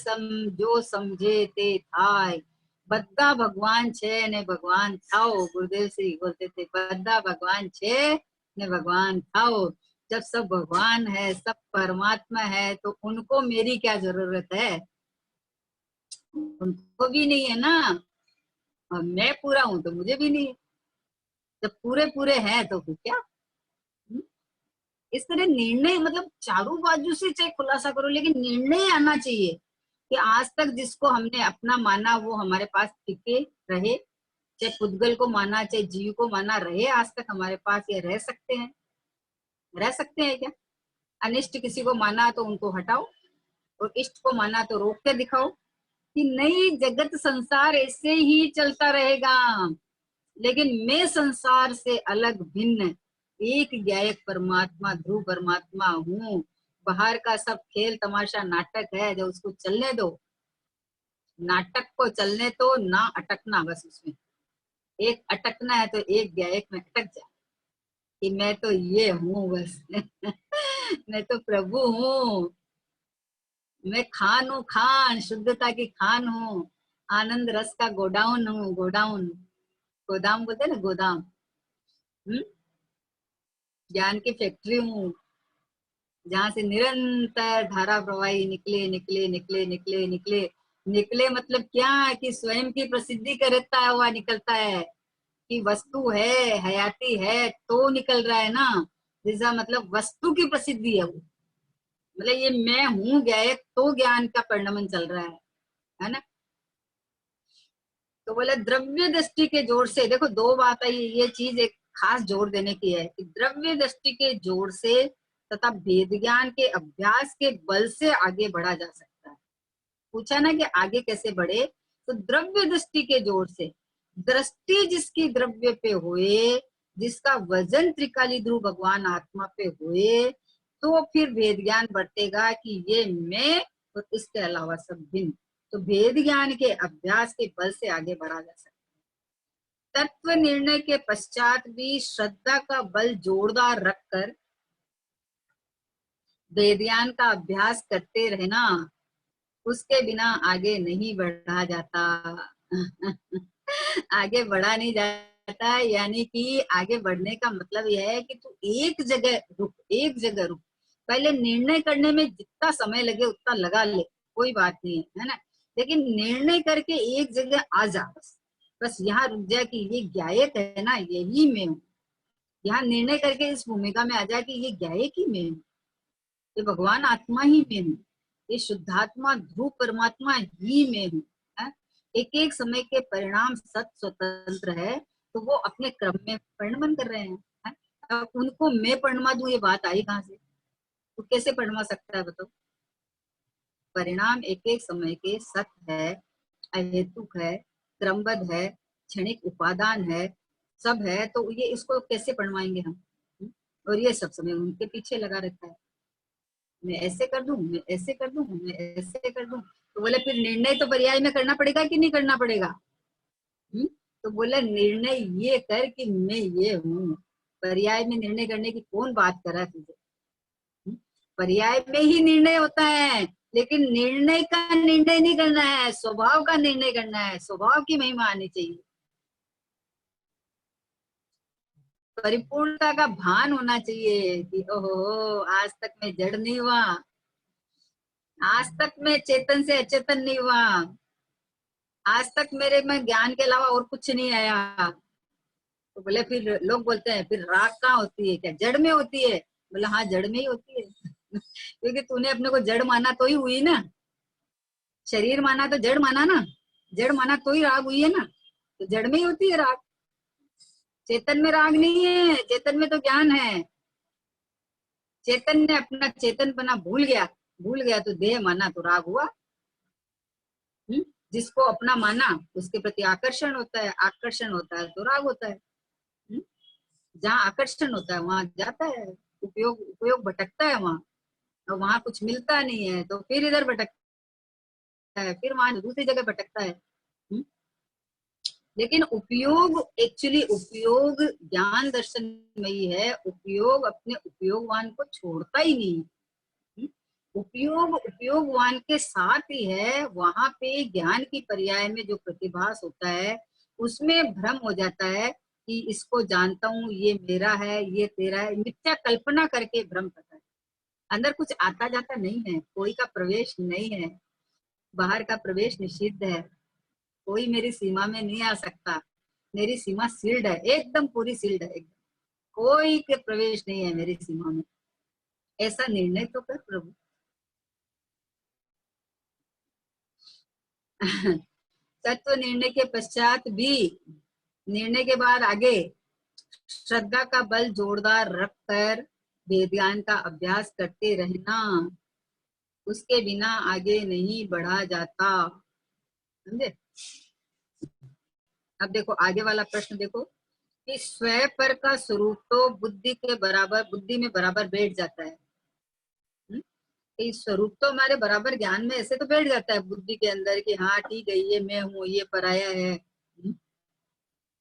जो समझे ते थाय, बद्दा भगवान छे ने भगवान थाओ। गुरुदेव श्री बोलते थे बद्दा भगवान छे ने भगवान थाओ। जब सब भगवान है, सब परमात्मा है, तो उनको मेरी क्या जरूरत है? उनको भी नहीं है ना। और मैं पूरा हूं तो मुझे भी नहीं है। जब पूरे पूरे हैं तो फिर क्या? इस तरह निर्णय मतलब चारों बाजू से चाहे खुलासा करो, लेकिन निर्णय आना चाहिए कि आज तक जिसको हमने अपना माना वो हमारे पास टिके रहे। चाहे पुद्गल को माना, चाहे जीव को माना, रहे आज तक हमारे पास, ये रह सकते हैं? रह सकते हैं क्या? अनिष्ट किसी को माना तो उनको हटाओ, और इष्ट को माना तो रोक के दिखाओ कि नहीं, जगत संसार ऐसे ही चलता रहेगा, लेकिन मैं संसार से अलग भिन्न एक गायक परमात्मा ध्रुव परमात्मा हूँ। बाहर का सब खेल तमाशा नाटक है, जो उसको चलने दो। नाटक को चलने तो ना अटकना, बस उसमें एक अटकना है तो एक गायक में अटक जा कि मैं तो ये हूँ बस। मैं तो प्रभु हूँ, मैं खान हूँ, खान शुद्धता की खान हूँ, आनंद रस का गोडाउन हूँ, गोडाउन। गोदाम बोलते हैं ना, गोदाम। हम्म, ज्ञान की फैक्ट्री हूँ, जहां से निरंतर धारा प्रवाही निकले निकले निकले निकले निकले। निकले मतलब क्या? कि स्वयं की प्रसिद्धि करता हुआ निकलता है, कि वस्तु है, हयाती है तो निकल रहा है ना। जैसा मतलब वस्तु की प्रसिद्धि है वो, मतलब ये मैं हूँ गायक तो ज्ञान का परिणमन चल रहा है ना। तो बोले द्रव्य दृष्टि के जोर से, देखो दो बात है, ये चीज एक खास जोर देने की है कि द्रव्य दृष्टि के जोर से तथा वेद ज्ञान के अभ्यास के बल से आगे बढ़ा जा सकता है। पूछा ना कि आगे कैसे बढ़े? तो द्रव्य दृष्टि के जोर से, दृष्टि जिसकी द्रव्य पे हुए, जिसका वजन त्रिकाली ध्रुव भगवान आत्मा पे हुए, तो फिर वेद ज्ञान बढ़तेगा कि ये मैं और इसके अलावा सब भिन्न। तो वेद ज्ञान के अभ्यास के बल से आगे बढ़ा जा सकता है। तत्व निर्णय के पश्चात भी श्रद्धा का बल जोरदार रखकर वेद ज्ञान का अभ्यास करते रहना, उसके बिना आगे नहीं बढ़ा जाता। आगे बढ़ा नहीं जाता, यानी कि आगे बढ़ने का मतलब यह है कि तू एक जगह रुक, एक जगह रुक। पहले निर्णय करने में जितना समय लगे उतना लगा ले, कोई बात नहीं है ना। लेकिन निर्णय करके एक जगह आ जा, बस बस यहाँ रुक जा कि ये गायक है ना, यही मैं हूँ। यहाँ निर्णय करके इस भूमिका में आ जा कि ये गायक ही मैं हूँ, ये भगवान आत्मा ही मैं हूँ, ये शुद्धात्मा ध्रुव परमात्मा ही मैं हूँ। एक एक समय के परिणाम सत स्वतंत्र है, तो वो अपने क्रम में परिणमन कर रहे हैं। अब उनको मैं परिणमा दूं, ये बात आई कहाँ से? तो कैसे बनवा सकता है बताओ? परिणाम एक एक समय के सत्य है, अहेतुक है, क्रमबद्ध है, क्षणिक उपादान है, सब है, तो ये इसको कैसे बनवाएंगे हम? और ये सब समय उनके पीछे लगा रहता है, मैं ऐसे कर दूं, मैं ऐसे कर दूं, मैं ऐसे कर दूं। तो बोले फिर निर्णय तो पर्याय में करना पड़ेगा कि नहीं करना पड़ेगा? तो बोले निर्णय ये कर कि मैं ये हूँ। पर्याय में निर्णय करने की कौन बात कर रहा है तुझे? पर्याय में ही निर्णय होता है, लेकिन निर्णय का निर्णय नहीं करना है, स्वभाव का निर्णय करना है, स्वभाव की महिमा आनी चाहिए, परिपूर्णता का भान होना चाहिए कि ओहो आज तक मैं जड़ नहीं हुआ, आज तक मैं चेतन से अचेतन नहीं हुआ, आज तक मेरे में ज्ञान के अलावा और कुछ नहीं आया। तो बोले फिर लोग बोलते हैं फिर राग कहाँ होती है, क्या जड़ में होती है? बोले हाँ जड़ में ही होती है क्योंकि तूने अपने को जड़ माना तो ही हुई ना, शरीर माना तो जड़ माना ना, जड़ माना तो ही राग हुई है ना, तो जड़ में ही होती है राग। चेतन में राग नहीं है, चेतन में तो ज्ञान है। चेतन ने अपना चेतन बना भूल गया तो देह माना तो राग हुआ। जिसको अपना माना उसके प्रति आकर्षण होता है, आकर्षण होता है तो राग होता है। जहाँ आकर्षण होता है वहां जाता है, उपयोग उपयोग भटकता है वहां, और वहां कुछ मिलता नहीं है तो फिर इधर भटकता है, फिर वहां दूसरी जगह भटकता है। लेकिन उपयोग एक्चुअली उपयोग ज्ञान दर्शन में ही है, उपयोग अपने उपयोगवान को छोड़ता ही नहीं। उपयोग उपयोगवान के साथ ही है, वहां पे ज्ञान की पर्याय में जो प्रतिभास होता है उसमें भ्रम हो जाता है कि इसको जानता हूँ, ये मेरा है, ये तेरा है, मिथ्या कल्पना करके भ्रम करता है। अंदर कुछ आता जाता नहीं है, कोई का प्रवेश नहीं है, बाहर का प्रवेश निषिद्ध है, कोई मेरी सीमा में नहीं आ सकता, मेरी सीमा सील्ड है, एकदम पूरी सील्ड है, एकदम कोई के प्रवेश नहीं है मेरी सीमा में। ऐसा निर्णय तो कर प्रभु तत्व निर्णय के पश्चात भी, निर्णय के बाद आगे श्रद्धा का बल जोरदार रखकर वेद ज्ञान का अभ्यास करते रहना, उसके बिना आगे नहीं बढ़ा जाता। समझे? अब देखो आगे वाला प्रश्न देखो कि स्वयं पर का स्वरूप तो बुद्धि के बराबर, बुद्धि में बराबर बैठ जाता है। स्वरूप तो हमारे बराबर ज्ञान में ऐसे तो बैठ जाता है बुद्धि के अंदर कि हाँ ठीक है ये मैं हूँ, ये पराया है।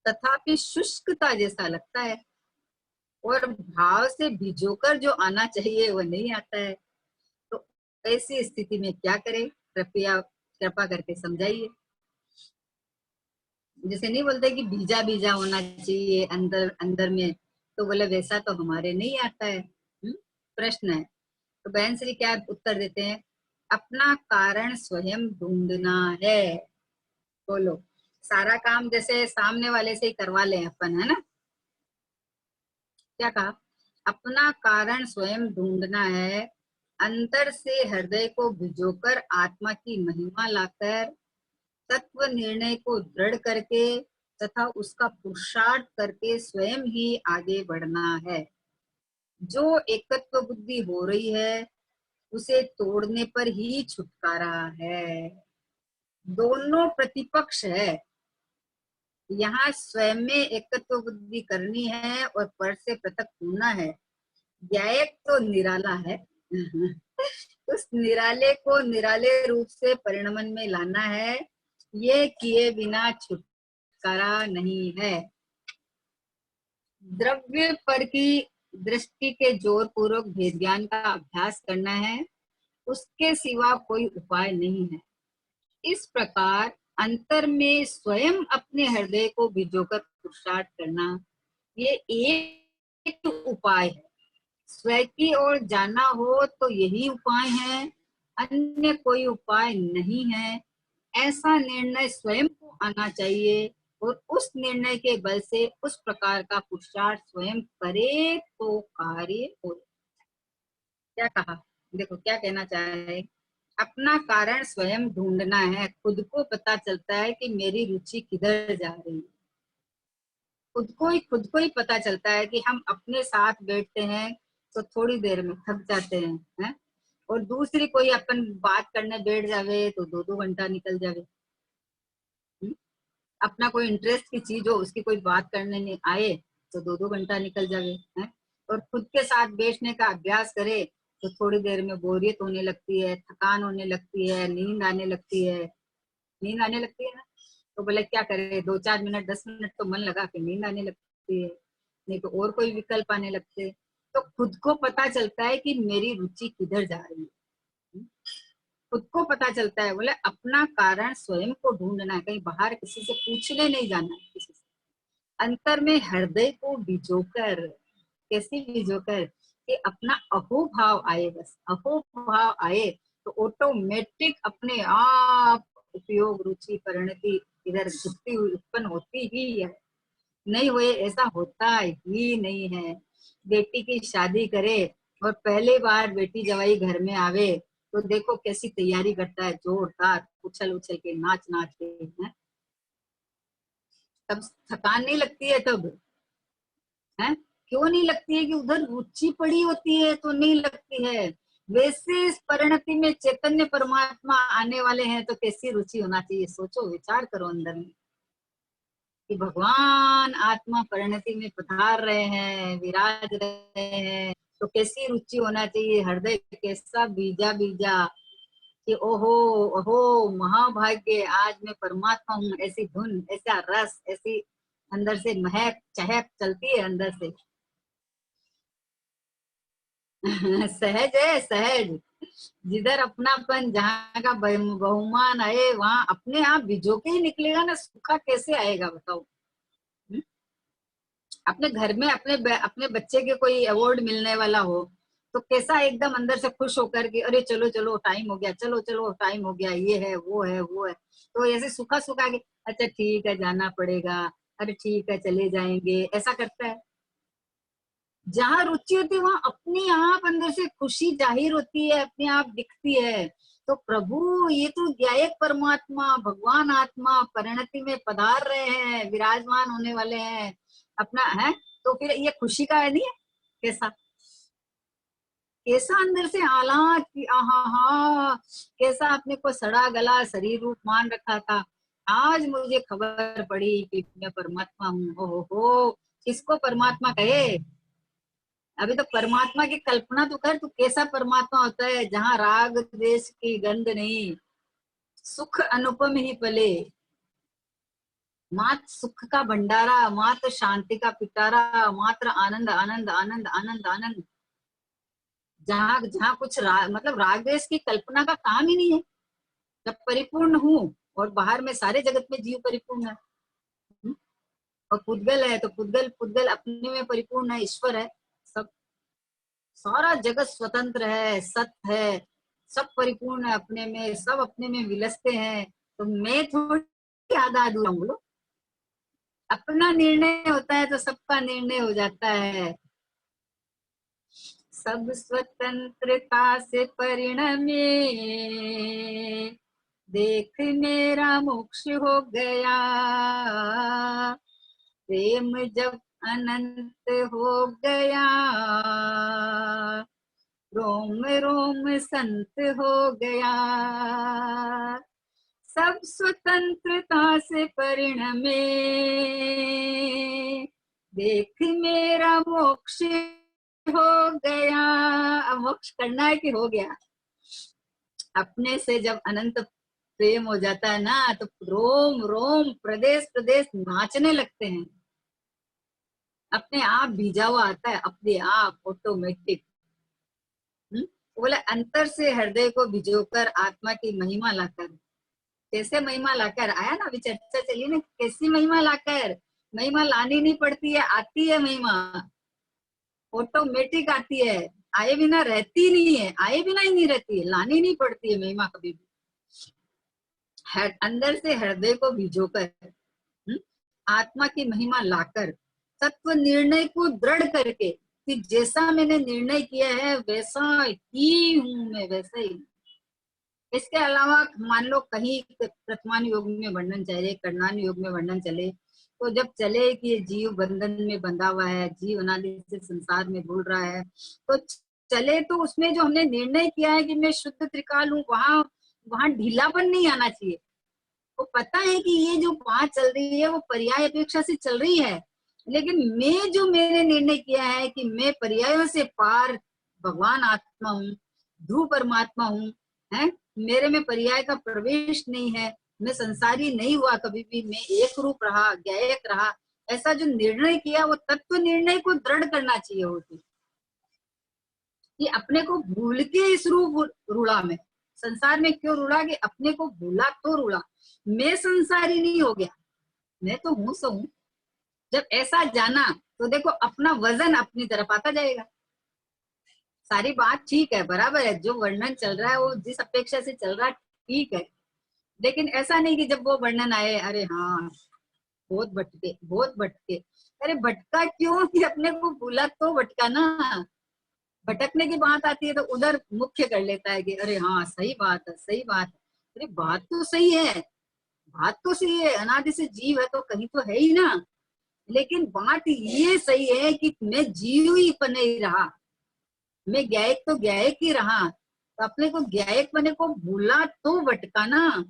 तथापि शुष्कता जैसा लगता है और भाव से भिजोकर जो आना चाहिए वो नहीं आता है। तो ऐसी स्थिति में क्या करें? कृपया कृपा करके समझाइए। जैसे नहीं बोलते कि भीजा भीजा होना चाहिए अंदर अंदर में, तो बोले वैसा तो हमारे नहीं आता है। प्रश्न है तो बहन श्री क्या उत्तर देते हैं? अपना कारण स्वयं ढूंढना है। बोलो, सारा काम जैसे सामने वाले से ही करवा लें अपन, है ना? क्या कहा? अपना कारण स्वयं ढूंढना है, अंतर से हृदय को भिजोकर आत्मा की महिमा लाकर तत्व निर्णय को दृढ़ करके तथा उसका पुरुषार्थ करके स्वयं ही आगे बढ़ना है। जो एकत्व बुद्धि हो रही है उसे तोड़ने पर ही छुटकारा है। दोनों प्रतिपक्ष है, यहाँ स्वयं में एकत्व बुद्धि करनी है और पर से पृथक होना है। न्यायिक तो निराला है उस निराले को निराले रूप से परिणमन में लाना है, ये किए बिना छुटकारा नहीं है। द्रव्य पर की दृष्टि के जोर पूर्वक भेद ज्ञान का अभ्यास करना है, उसके सिवा कोई उपाय नहीं है। इस प्रकार अंतर में स्वयं अपने हृदय को भिजोकर पुरुषार्थ करना, ये एक उपाय है। स्वयं की ओर जाना हो तो यही उपाय है, अन्य कोई उपाय नहीं है। ऐसा निर्णय स्वयं को आना चाहिए और उस निर्णय के बल से उस प्रकार का पुरुषार्थ स्वयं करे तो कार्य हो। क्या कहा? देखो क्या कहना चाह रहे, अपना कारण स्वयं ढूंढना है। खुद को पता चलता है कि मेरी रुचि किधर जा रही है, खुद को ही पता चलता है कि हम अपने साथ बैठते हैं तो थोड़ी देर में थक जाते हैं। और दूसरी कोई अपन बात करने बैठ जावे तो 2-2 घंटा निकल जावे। अपना कोई इंटरेस्ट की चीज हो, उसकी कोई बात करने नहीं आए तो 2-2 घंटा निकल जावे हैं। और खुद के साथ बैठने का अभ्यास करे तो थोड़ी देर में बोरियत होने लगती है, थकान होने लगती है, नींद आने लगती है। नींद आने लगती है ना, तो बोले क्या करे, 2-4 मिनट 10 मिनट तो मन लगा के नींद आने लगती है, नहीं तो और कोई विकल्प आने लगते हैं। तो खुद को पता चलता है कि मेरी रुचि किधर जा रही है। खुद को पता चलता है, बोले अपना कारण स्वयं को ढूंढना है, कहीं बाहर किसी से पूछने नहीं जाना है किसी से। अंतर में हृदय को भिजोकर, कैसी भिजोकर कि अपना अहोभाव आए, बस अहोभाव आए तो ऑटोमेटिक अपने आप उपयोग रुचि परिणति इधर घुसती हुई उत्पन्न होती ही है। नहीं हुए ऐसा होता ही नहीं है। बेटी की शादी करे और पहली बार बेटी जवाई घर में आवे तो देखो कैसी तैयारी करता है, जोरदार उछल उछल के नाच नाच के है। तब थकान नहीं लगती है तब है, क्यों नहीं लगती है कि उधर रुचि पड़ी होती है तो नहीं लगती है। वैसे इस परिणति में चैतन्य परमात्मा आने वाले हैं तो कैसी रुचि होना चाहिए, सोचो विचार करो अंदर में कि भगवान आत्मा परिणति में पधार रहे हैं, विराज रहे हैं, तो कैसी रुचि होना चाहिए, हृदय कैसा बीजा बीजा कि ओहो ओहो महाभाग्य, आज मैं परमात्मा हूँ, ऐसी धुन, ऐसा रस, ऐसी अंदर से महक चहक चलती है अंदर से। सहज है सहज, जिधर अपनापन, जहाँ का बहुमान आए वहां अपने आप भिजो के ही निकलेगा ना, सूखा कैसे आएगा बताओ। अपने घर में अपने बच्चे के कोई अवार्ड मिलने वाला हो तो कैसा एकदम अंदर से खुश होकर के अरे चलो चलो टाइम हो गया, चलो चलो टाइम हो गया, ये है वो है वो है, तो ऐसे सूखा सूखा के अच्छा ठीक है जाना पड़ेगा, अरे ठीक है चले जाएंगे, ऐसा करता है। जहाँ रुचि होती है वहां अपने आप अंदर से खुशी जाहिर होती है, अपने आप दिखती है। तो प्रभु ये तो न्यायक परमात्मा भगवान आत्मा परिणति में पधार रहे हैं, विराजमान होने वाले हैं अपना है, तो फिर ये खुशी का है नहीं है, कैसा कैसा अंदर से आला कि आहा हा, कैसा अपने को सड़ा गला शरीर रूप मान रखा था, आज मुझे खबर पड़ी कि मैं परमात्मा हूँ। हो किसको परमात्मा कहे, अभी तो परमात्मा की कल्पना तो कर, तू कैसा परमात्मा होता है जहाँ राग द्वेष की गंध नहीं, सुख अनुपम ही पले, मात्र सुख का भंडारा, मात्र शांति का पिटारा, मात्र आनंद आनंद आनंद आनंद आनंद, जहाँ जहाँ कुछ मतलब राग द्वेष की कल्पना का काम ही नहीं है। जब परिपूर्ण हूँ और बाहर में सारे जगत में जीव परिपूर्ण है, और पुद्गल है तो पुद्गल पुद्गल अपने में परिपूर्ण है, ईश्वर है, सब सारा जगत स्वतंत्र है, सत्य है, सब परिपूर्ण है अपने में, सब अपने में विलसते हैं, तो मैं थोड़ी आधा अधूरा हूँ। बोलो अपना निर्णय होता है तो सबका निर्णय हो जाता है। सब स्वतंत्रता से परिणमे, देख मेरा मोक्ष हो गया, प्रेम जब अनंत हो गया, रोम रोम संत हो गया, सब स्वतंत्रता से परिणमे, देख मेरा मोक्ष हो गया। अब मोक्ष करना है कि हो गया, अपने से जब अनंत प्रेम हो जाता है ना तो रोम रोम प्रदेश प्रदेश नाचने लगते हैं, अपने आप भीजा हुआ आता है, अपने आप ऑटोमेटिक। बोले अंतर से हृदय को भिजोकर आत्मा की महिमा लाकर, कैसे महिमा लाकर आया ना, अभी चर्चा चली ना, कैसी महिमा लाकर, महिमा लानी नहीं पड़ती है, आती है महिमा, ऑटोमेटिक आती है, आए बिना रहती नहीं है, आए बिना ही नहीं रहती है, लानी नहीं पड़ती है महिमा कभी भी। अंदर से हृदय को भिजोकर आत्मा की महिमा लाकर तत्व निर्णय को दृढ़ करके कि जैसा मैंने निर्णय किया है वैसा ही हूं मैं, वैसा ही। इसके अलावा मान लो कहीं प्रथमान योग में वर्णन चले, कर्णान योग में वर्णन चले तो जब चले कि ये जीव बंधन में बंधा हुआ है, जीव अनादि से संसार में घूल रहा है, तो चले तो उसमें जो हमने निर्णय किया है कि मैं शुद्ध त्रिकाल हूँ, वहां वहां ढीलापन नहीं आना चाहिए। वो पता है कि ये जो बात चल रही है वो पर्याय अपेक्षा से चल रही है, लेकिन मैंने निर्णय किया है कि मैं पर्यायों से पार भगवान आत्मा हूँ, ध्रुव परमात्मा हूँ, है, मेरे में पर्याय का प्रवेश नहीं है, मैं संसारी नहीं हुआ कभी भी, मैं एक रूप रहा, ज्ञायक रहा। ऐसा जो निर्णय किया वो तत्व निर्णय को दृढ़ करना चाहिए होती, कि अपने को भूल के इस रूप रूढ़ा में, संसार में क्यों रूढ़ा, कि अपने को भूला तो रूढ़ा, मैं संसारी नहीं हो गया, मैं तो हूं सो हूं। जब ऐसा जाना तो देखो अपना वजन अपनी तरफ आता जाएगा। सारी बात ठीक है, बराबर है, जो वर्णन चल रहा है वो जिस अपेक्षा से चल रहा है ठीक है, लेकिन ऐसा नहीं कि जब वो वर्णन आए अरे हाँ बहुत भटके बहुत भटके। अरे भटका क्यों, कि अपने को भूला तो भटका ना। भटकने की बात आती है तो उधर मुख्य कर लेता है कि अरे हाँ सही बात है, सही बात है। अरे बात तो सही है, बात तो सही है, अनादि से जीव है तो कहीं तो है ही ना। लेकिन बात ये सही है कि मैं जीव ही बने ही रहा, मैं ज्ञायक तो ज्ञायक ही रहा, तो अपने को ज्ञायक बने को भूला तो भटका ना।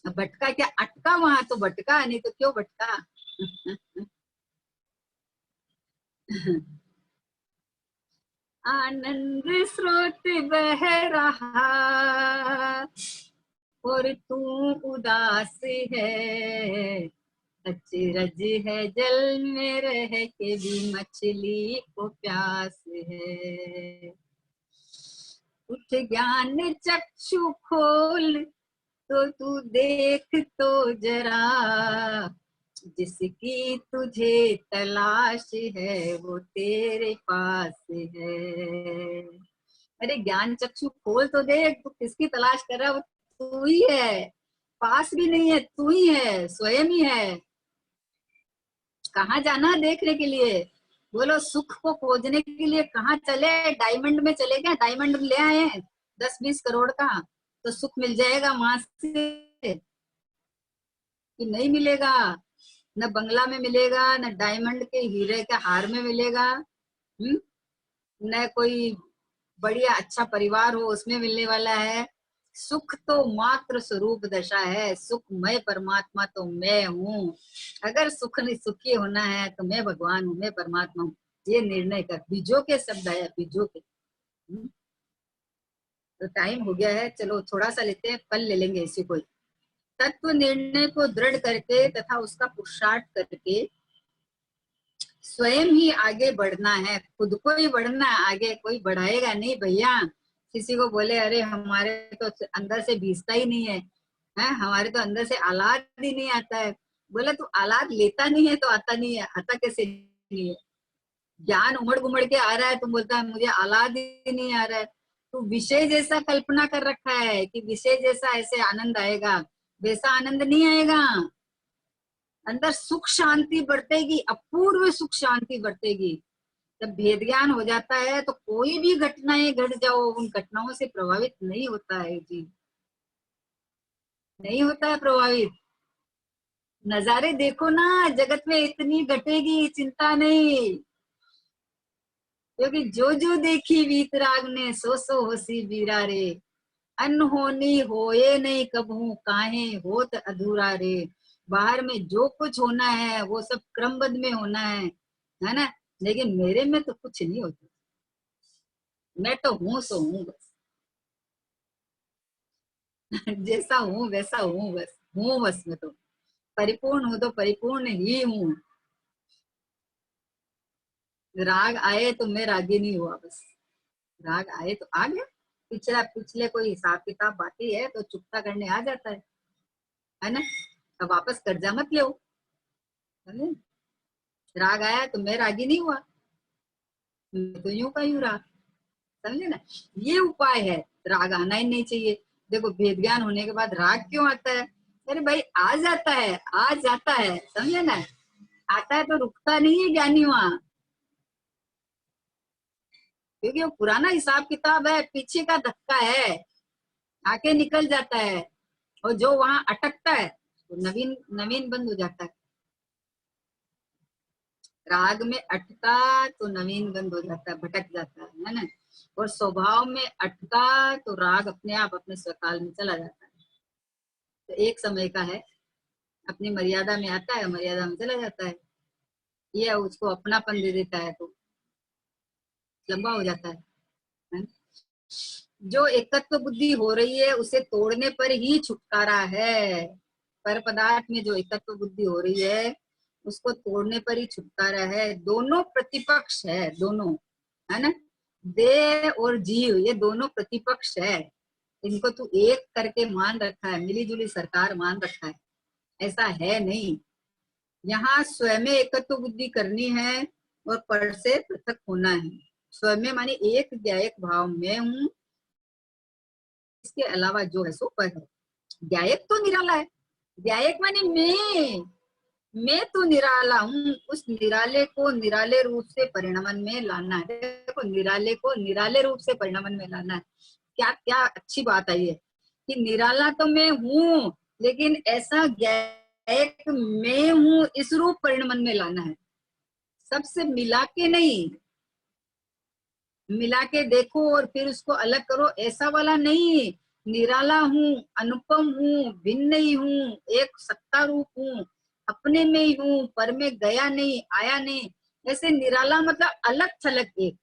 भटका क्या, अटका वहां तो भटका, नहीं तो क्यों भटका। आनंद स्रोत बह रहा और तू उदास है, अचरज है जल में रह के भी मछली को प्यास है। उठ ज्ञान चक्षु खोल तो तू देख तो जरा, जिसकी तुझे तलाश है वो तेरे पास है। अरे ज्ञान चक्षु खोल तो देख, तू किसकी तलाश कर रहा है, वो तू ही है, पास भी नहीं है, तू ही है, स्वयं ही है। कहाँ जाना देखने के लिए, बोलो सुख को खोजने के लिए कहाँ चले, डायमंड में चले गए, डायमंड ले आए 10-20 करोड़ का, तो सुख मिल जाएगा वहां से, कि नहीं मिलेगा। न बंगला में मिलेगा, न डायमंड के हीरे के हार में मिलेगा, न कोई बढ़िया अच्छा परिवार हो उसमें मिलने वाला है। सुख तो मात्र स्वरूप दशा है, सुख मैं परमात्मा तो मैं हूँ। अगर सुखी होना है तो मैं भगवान हूँ, मैं परमात्मा हूँ, ये निर्णय कर। बीजों के शब्द है, बीजों के। तो टाइम हो गया है, चलो थोड़ा सा लेते हैं, कल ले लेंगे इसी को। तत्व निर्णय को दृढ़ करके तथा उसका पुरुषार्थ करके स्वयं ही आगे बढ़ना है, खुद को ही बढ़ना है आगे, कोई बढ़ाएगा नहीं भैया। किसी को बोले अरे हमारे तो अंदर से भीजता ही नहीं है, हमारे तो अंदर से आलाद ही नहीं आता है। बोले तू आलाद लेता नहीं है तो आता नहीं है, आता कैसे नहीं है। ज्ञान उमड़ घुमड़ के आ रहा है, तुम बोलता है मुझे आलाद ही नहीं आ रहा है। तो विषय जैसा कल्पना कर रखा है कि विषय जैसा ऐसे आनंद आएगा, वैसा आनंद नहीं आएगा। अंदर सुख शांति बरतेगी, अपूर्व सुख शांति बरतेगी। जब भेद ज्ञान हो जाता है तो कोई भी घटनाएं घट जाओ, उन घटनाओं से प्रभावित नहीं होता है जी, नहीं होता है प्रभावित। नजारे देखो ना, जगत में इतनी घटेगी चिंता नहीं, क्योंकि जो जो देखी वीतराग ने सो सो होसी बीरा रे। अनहोनी होए नहीं कबहू काहे होत अधूरा रे। बाहर में जो कुछ होना है वो सब क्रमबद्ध में होना है ना, लेकिन मेरे में तो कुछ नहीं होता, मैं तो हूं सो हूं बस। जैसा हूं वैसा हूं बस, हूं बस, मैं तो परिपूर्ण हूं तो परिपूर्ण ही हूं। राग आए तो मैं रागी नहीं हुआ बस, राग आए तो आ गया। पिछले कोई हिसाब किताब बाकी है तो चुकता करने आ जाता है ना। अब वापस कर्जा मत लो, राग आया तो मैं रागी नहीं हुआ, मैं तो यूं का यूं रहा, समझे ना। ये उपाय है, राग आना ही नहीं चाहिए। देखो भेद ज्ञान होने के बाद राग क्यों आता है, अरे भाई आ जाता है, आ जाता है, समझे ना। आता है तो रुकता नहीं है ज्ञानी वहां, क्योंकि वो पुराना हिसाब किताब है, पीछे का धक्का है, आके निकल जाता है। और जो वहां अटकता है तो नवीन नवीन बंद हो जाता है। राग में अटका तो नवीन बंद हो जाता है, भटक जाता है ना। और स्वभाव में अटका तो राग अपने आप अपने स्वकाल में चला जाता है। तो एक समय का है, अपनी मर्यादा में आता है, मर्यादा में चला जाता है। ये उसको अपनापन दे देता है तो लंबा हो जाता है। जो एकत्व बुद्धि हो रही है उसे तोड़ने पर ही छुटकारा है। पर पदार्थ में जो एकत्व बुद्धि हो रही है उसको तोड़ने पर ही छुटकारा है। दोनों प्रतिपक्ष है, दोनों, है ना। देह और जीव ये दोनों प्रतिपक्ष है। इनको तू एक करके मान रखा है, मिली जुली सरकार मान रखा है, ऐसा है नहीं। यहाँ स्वयं एकत्व बुद्धि करनी है और पर से पृथक होना है। स्वयं माने एक ज्ञायक भाव में हूँ, इसके अलावा जो है सो पर है। ज्ञायक तो निराला है, ज्ञायक माने मैं तो निराला हूँ। उस निराले को निराले रूप से परिणमन में लाना है। देखो, निराले को निराले रूप से परिणमन में लाना है। क्या क्या अच्छी बात आई है कि निराला तो मैं हूँ, लेकिन ऐसा ज्ञायक मैं हूँ इस रूप परिणमन में लाना है। सबसे मिला के नहीं, मिला के देखो और फिर उसको अलग करो, ऐसा वाला नहीं। निराला हूँ, अनुपम हूँ, भिन्न नहीं हूँ, एक सत्ता रूप हूँ, अपने में ही हूँ, पर में गया नहीं, आया नहीं। ऐसे निराला मतलब अलग थलग एक।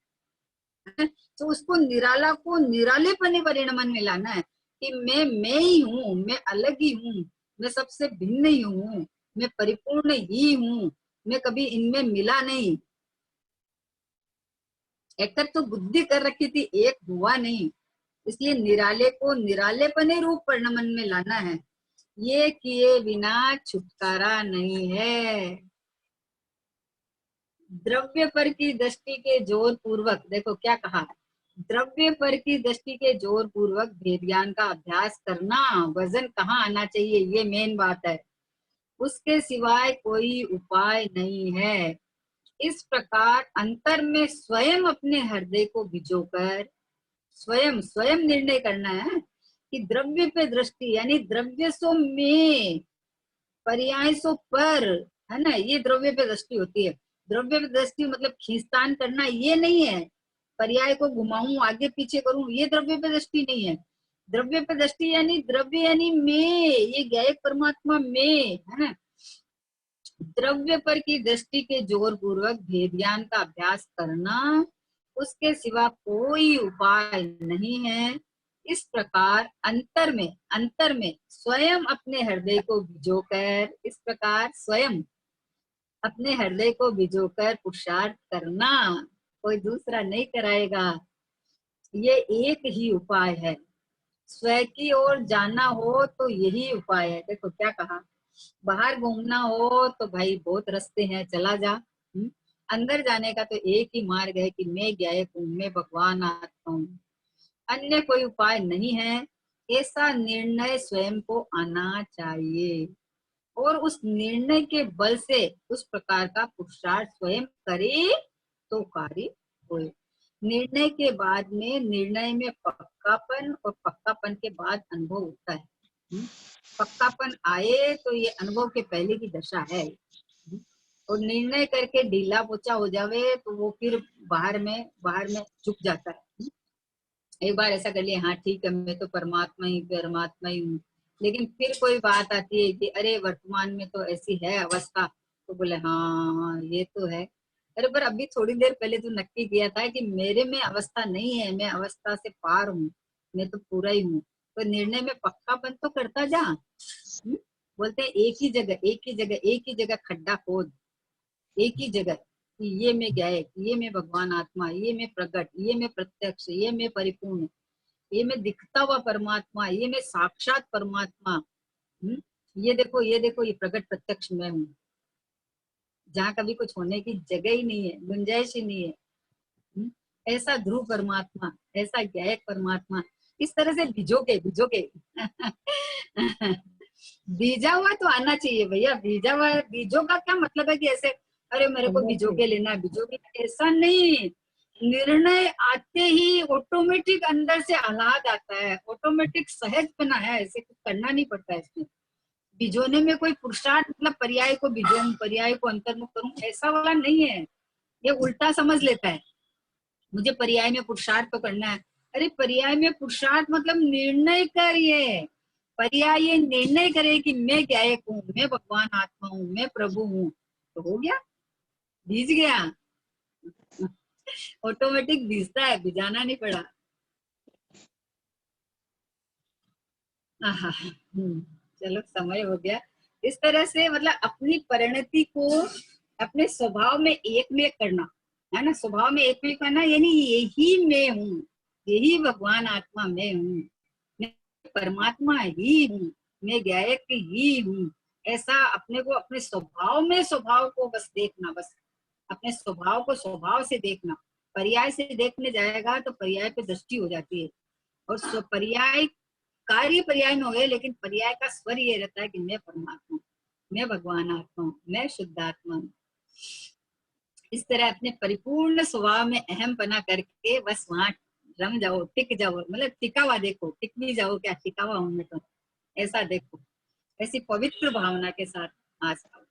तो उसको निराला को निराले पने परिणमन में लाना है कि मैं ही हूँ, मैं अलग ही हूँ, मैं सबसे भिन्न ही हूँ, मैं परिपूर्ण ही हूँ, मैं कभी इनमें मिला नहीं। एकत्व तो बुद्धि कर रखी थी, एक हुआ नहीं, इसलिए निराले को निरालेपने रूप परिणमन में लाना है। ये किए बिना छुटकारा नहीं है। द्रव्य पर की दृष्टि के जोर पूर्वक, देखो क्या कहा, द्रव्य पर की दृष्टि के जोर पूर्वक भेद ज्ञान का अभ्यास करना। वजन कहाँ आना चाहिए, ये मेन बात है। उसके सिवाय कोई उपाय नहीं है। इस प्रकार अंतर में स्वयं अपने हृदय को भिजोकर स्वयं स्वयं निर्णय करना है कि द्रव्य पे दृष्टि, यानी द्रव्य सो में, पर्याय सो पर, है ना। ये द्रव्य पे दृष्टि होती है। द्रव्य पे दृष्टि मतलब खींचतान करना, ये नहीं है। पर्याय को घुमाऊं, आगे पीछे करूं, ये द्रव्य पे दृष्टि नहीं है। द्रव्य पे दृष्टि यानी द्रव्य यानी मैं, ये ज्ञायक परमात्मा मैं, है ना। द्रव्य पर की दृष्टि के जोर पूर्वक भेद ज्ञान का अभ्यास करना, उसके सिवा कोई उपाय नहीं है। इस प्रकार अंतर में स्वयं अपने हृदय को भिजोकर, इस प्रकार स्वयं अपने हृदय को भिजोकर पुरुषार्थ करना, कोई दूसरा नहीं कराएगा। ये एक ही उपाय है। स्वयं की ओर जाना हो तो यही उपाय है। देखो क्या कहा, बाहर घूमना हो तो भाई बहुत रास्ते हैं, चला जा। अंदर जाने का तो एक ही मार्ग है कि मैं ज्ञायक हूँ, मैं भगवान आत्मा हूँ, अन्य कोई उपाय नहीं है। ऐसा निर्णय स्वयं को आना चाहिए और उस निर्णय के बल से उस प्रकार का पुरुषार्थ स्वयं करे तो कार्य होए। निर्णय के बाद में, निर्णय में पक्कापन, और पक्कापन के बाद अनुभव होता है। पक्कापन आए तो ये अनुभव के पहले की दशा है। और निर्णय करके ढीला पोचा हो जावे तो वो फिर बाहर में झुक जाता है। एक बार ऐसा कर लिया, हाँ ठीक है मैं तो परमात्मा ही हूँ, लेकिन फिर कोई बात आती है कि अरे वर्तमान में तो ऐसी है अवस्था, तो बोले हाँ ये तो है। अरे पर अभी थोड़ी देर पहले तो नक्की किया था कि मेरे में अवस्था नहीं है, मैं अवस्था से पार हूँ, मैं तो पूरा ही हूँ। तो निर्णय में पक्कापन तो करता जा। बोलते हैं एक ही जगह खड्डा खोद, एक ही जगह कि ये मैं गायक, ये मैं भगवान आत्मा, ये मैं प्रकट, ये मैं प्रत्यक्ष, ये मैं परिपूर्ण, ये मैं दिखता हुआ परमात्मा, ये मैं साक्षात परमात्मा। ये देखो ये प्रकट प्रत्यक्ष मैं हूँ, जहाँ कभी कुछ होने की जगह ही नहीं है, गुंजाइश ही नहीं है। ऐसा ध्रुव परमात्मा, ऐसा ज्ञायक परमात्मा, इस तरह से भिजो के बीजा हुआ तो आना चाहिए भैया। बीजा हुआ, बीजों का क्या मतलब है कि ऐसे अरे मेरे को भिजो के लेना, भिजो के, ऐसा नहीं। निर्णय आते ही ऑटोमेटिक अंदर से आह्लाद आता है, ऑटोमेटिक सहज बना है, ऐसे कुछ करना नहीं पड़ता है इसमें। भिजोने में कोई पुरुषार्थ मतलब पर्याय को भिजोऊं, पर्याय को अंतर्मुख करूं, ऐसा वाला नहीं है। ये उल्टा समझ लेता है, मुझे पर्याय में पुरुषार्थ तो करना है। अरे पर्याय में पुरुषार्थ मतलब निर्णय करिए, पर्याय ये निर्णय करे कि मैं गायक हूँ, मैं भगवान आत्मा हूँ, मैं प्रभु हूँ, तो हो गया, भीज गया। ऑटोमेटिक भीजता है, भिजाना नहीं पड़ा। चलो समय हो गया। इस तरह से मतलब अपनी परिणति को अपने स्वभाव में एक में करना है ना, स्वभाव में एक में करना, यानी यही मैं हूँ, यही भगवान आत्मा मैं हूँ, मैं परमात्मा ही हूँ, मैं गायक ही हूँ। ऐसा अपने को अपने स्वभाव में, स्वभाव को बस देखना, बस अपने स्वभाव को स्वभाव से देखना। पर्याय से देखने जाएगा तो पर्याय पे दृष्टि हो जाती है, और पर्याय कार्य पर्याय में हो गए, लेकिन पर्याय का स्वर ये रहता है कि मैं परमात्मा, मैं भगवान आत्मा हूँ, मैं शुद्ध आत्मा हूँ। इस तरह अपने परिपूर्ण स्वभाव में अहम बना करके बस वहां रम जाओ, टिक जाओ, मतलब टिका हुआ देखो, टिक भी जाओ, क्या टिका हुआ हूं मैं तो, ऐसा देखो, ऐसी पवित्र भावना के साथ आ जाओ।